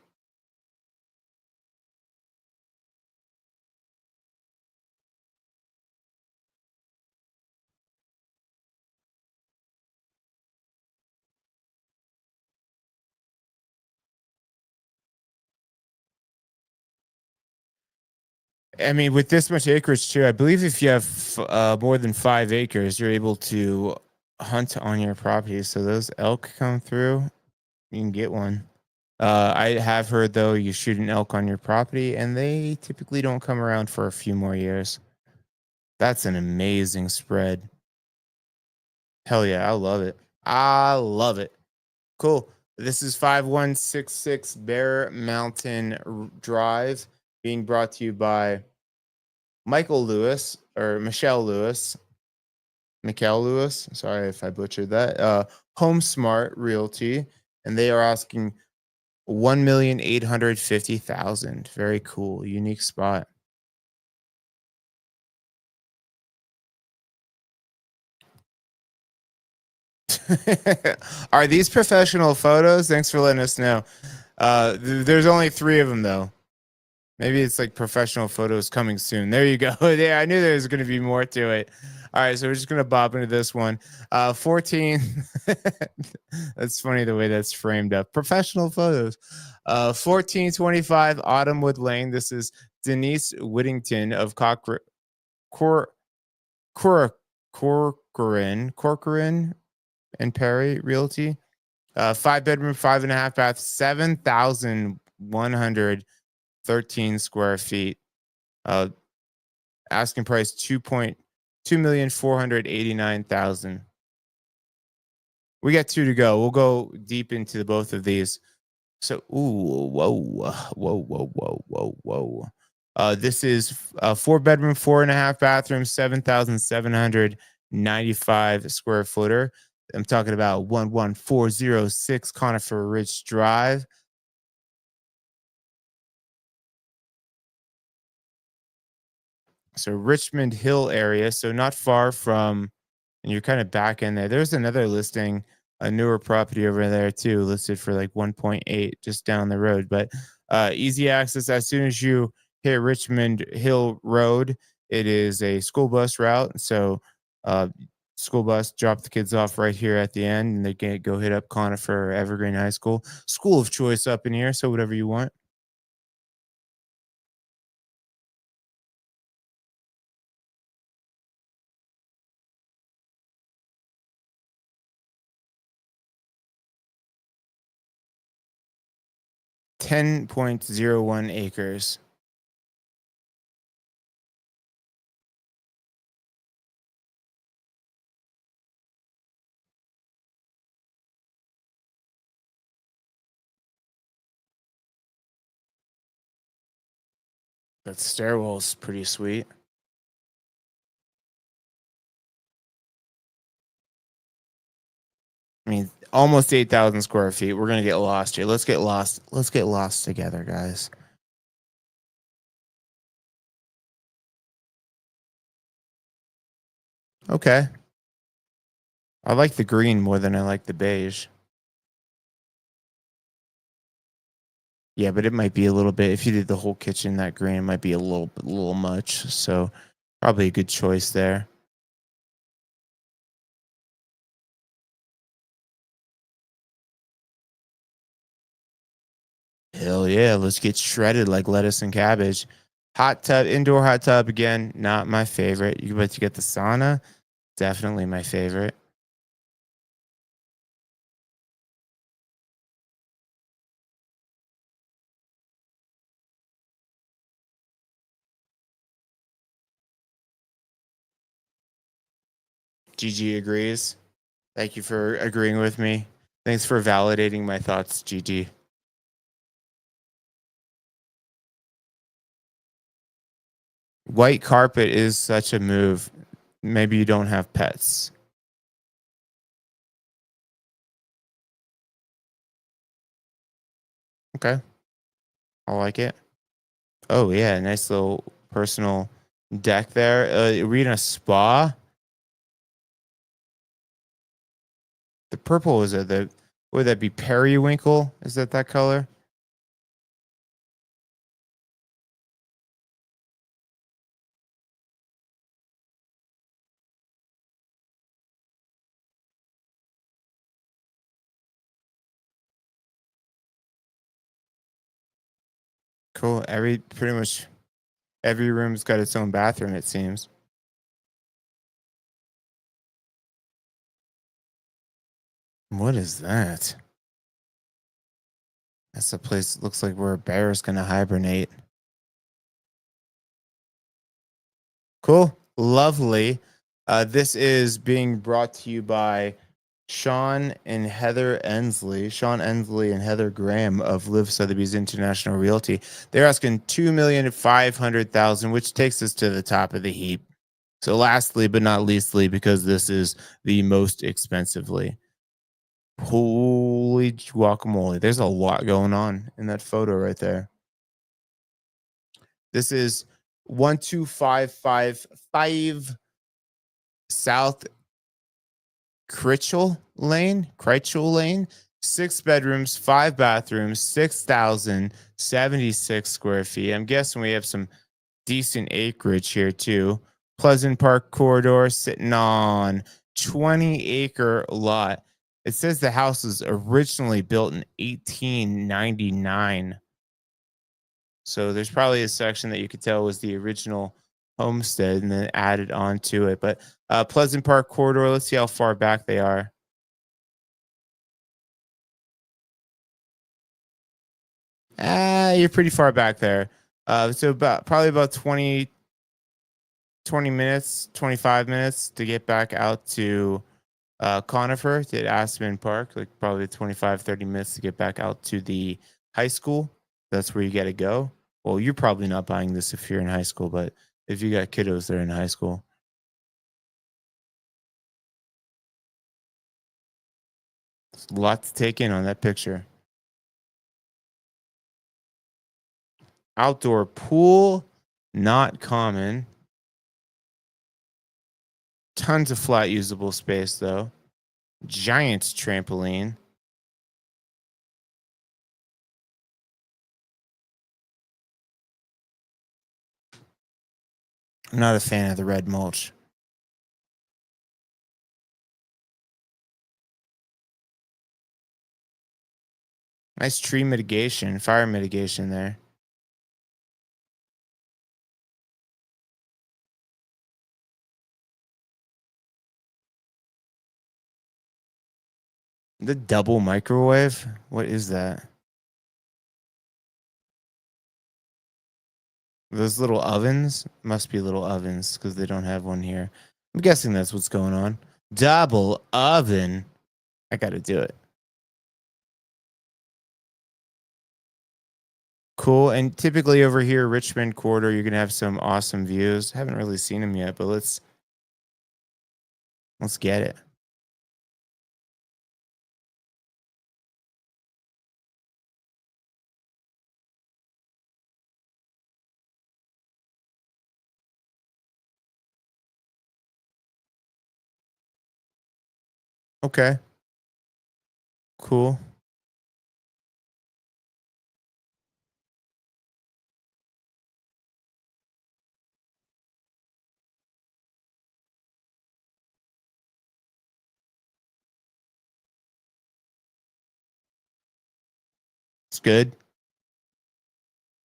I mean, with this much acreage too, I believe if you have more than 5 acres, you're able to hunt on your property. So those elk come through, you can get one. I have heard though you shoot an elk on your property, and they typically don't come around for a few more years. That's an amazing spread. Hell yeah, I love it. I love it. Cool. This is 5166 Bear Mountain Drive, being brought to you by Michael Lewis or Michelle Lewis. Michael Lewis. Sorry if I butchered that. Home Smart Realty, and they are asking 1,850,000. Very cool. Unique spot. Are these professional photos? Thanks for letting us know. There's only 3 of them though. Maybe it's like professional photos coming soon. There you go. Yeah, I knew there was going to be more to it. All right, so we're just going to bob into this one. 14. That's funny the way that's framed up. Professional photos. 1425 Autumnwood Lane. This is Denise Whittington of Cor- Cor- Corcoran and Perry Realty. 5 bedroom, 5.5 bath, 7,113 square feet. Uh, Asking price 2,489,000. We got 2 to go. We'll go deep into both of these. So, ooh, whoa. This is a 4 bedroom, 4.5 bathroom, 7,795 square footer. I'm talking about 11406 Conifer Ridge Drive. So Richmond Hill area, so not far from, and you're kind of back in there. There's another listing, a newer property over there too, listed for like 1.8 just down the road. But easy access as soon as you hit Richmond Hill Road, it is a school bus route. So uh, school bus drop the kids off right here at the end, and they can go hit up Conifer or Evergreen High School. School of choice up in here, so whatever you want. 10.01 acres. That stairwell's pretty sweet. I mean, almost 8,000 square feet. We're gonna get lost here. Let's get lost. Let's get lost together, guys. Okay. I like the green more than I like the beige. Yeah, but it might be a little bit. If you did the whole kitchen that green, it might be a little much. So probably a good choice there. Hell yeah, let's get shredded like lettuce and cabbage. Hot tub, indoor hot tub again, not my favorite. But you get the sauna, definitely my favorite. GG agrees. Thank you for agreeing with me. Thanks for validating my thoughts, GG. White carpet is such a move. Maybe you don't have pets. Okay. I like it. Oh yeah, nice little personal deck there. Arena spa. The purple is it the would that be periwinkle? Is that color? Cool. Pretty much every room's got its own bathroom, it seems. What is that? That's a place looks like where a bear is gonna hibernate. Cool. Lovely. This is being brought to you by Sean and Heather Ensley. Sean Ensley and Heather Graham of Live Sotheby's International Realty. They're asking 2,500,000, which takes us to the top of the heap. So lastly, but not leastly, because this is the most expensively. Holy guacamole. There's a lot going on in that photo right there. This is 12555 South Critchell Lane, 6 bedrooms, 5 bathrooms, 6,076 square feet. I'm guessing we have some decent acreage here too. Pleasant Park corridor sitting on 20-acre lot. It says the house was originally built in 1899. So there's probably a section that you could tell was the original homestead and then added on to it. But Pleasant Park corridor, let's see how far back they are. You're pretty far back there. So probably about 20 minutes, 25 minutes to get back out to Conifer to Aspen Park, like probably 25, 30 minutes to get back out to the high school. That's where you got to go. Well, you're probably not buying this if you're in high school, but if you got kiddos that are in high school, it's a lot to take in on that picture. Outdoor pool, not common. Tons of flat usable space, though. Giant trampoline. I'm not a fan of the red mulch. Nice tree mitigation, fire mitigation there. The double microwave? What is that? Those little ovens must be little ovens because they don't have one here. I'm guessing that's what's going on. Double oven. I got to do it. Cool. And typically over here, Richmond Quarter, you're gonna have some awesome views. Haven't really seen them yet, but let's get it. Okay. Cool. It's good.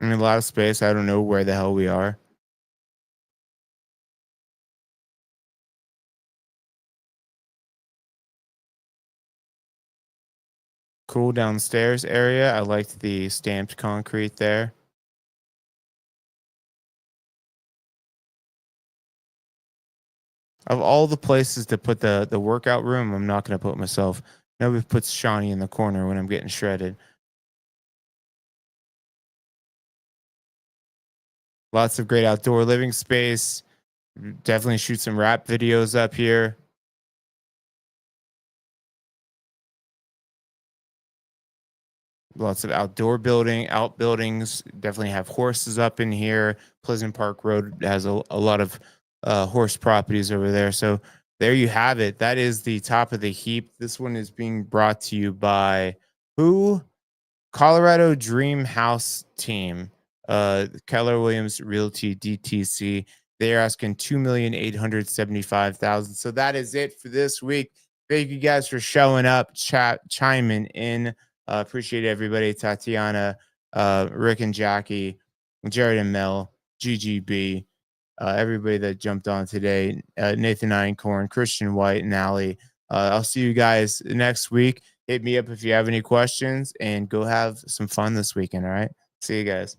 I mean, a lot of space. I don't know where the hell we are. Cool downstairs area. I liked the stamped concrete there. Of all the places to put the workout room, I'm not gonna put myself. Nobody puts Shawnee in the corner when I'm getting shredded. Lots of great outdoor living space. Definitely shoot some rap videos up here. Lots of outbuildings. Definitely have horses up in here. Pleasant Park Road has a lot of horse properties over there. So there you have it. That is the top of the heap. This one is being brought to you by who? Colorado Dream House Team, Keller Williams Realty DTC. They are asking 2,875,000. So that is it for this week. Thank you guys for showing up, chiming in. Appreciate everybody. Tatiana, Rick and Jackie, Jared and Mel, GGB, everybody that jumped on today. Nathan Einkorn, Christian White, and Allie. I'll see you guys next week. Hit me up if you have any questions and go have some fun this weekend. All right. See you guys.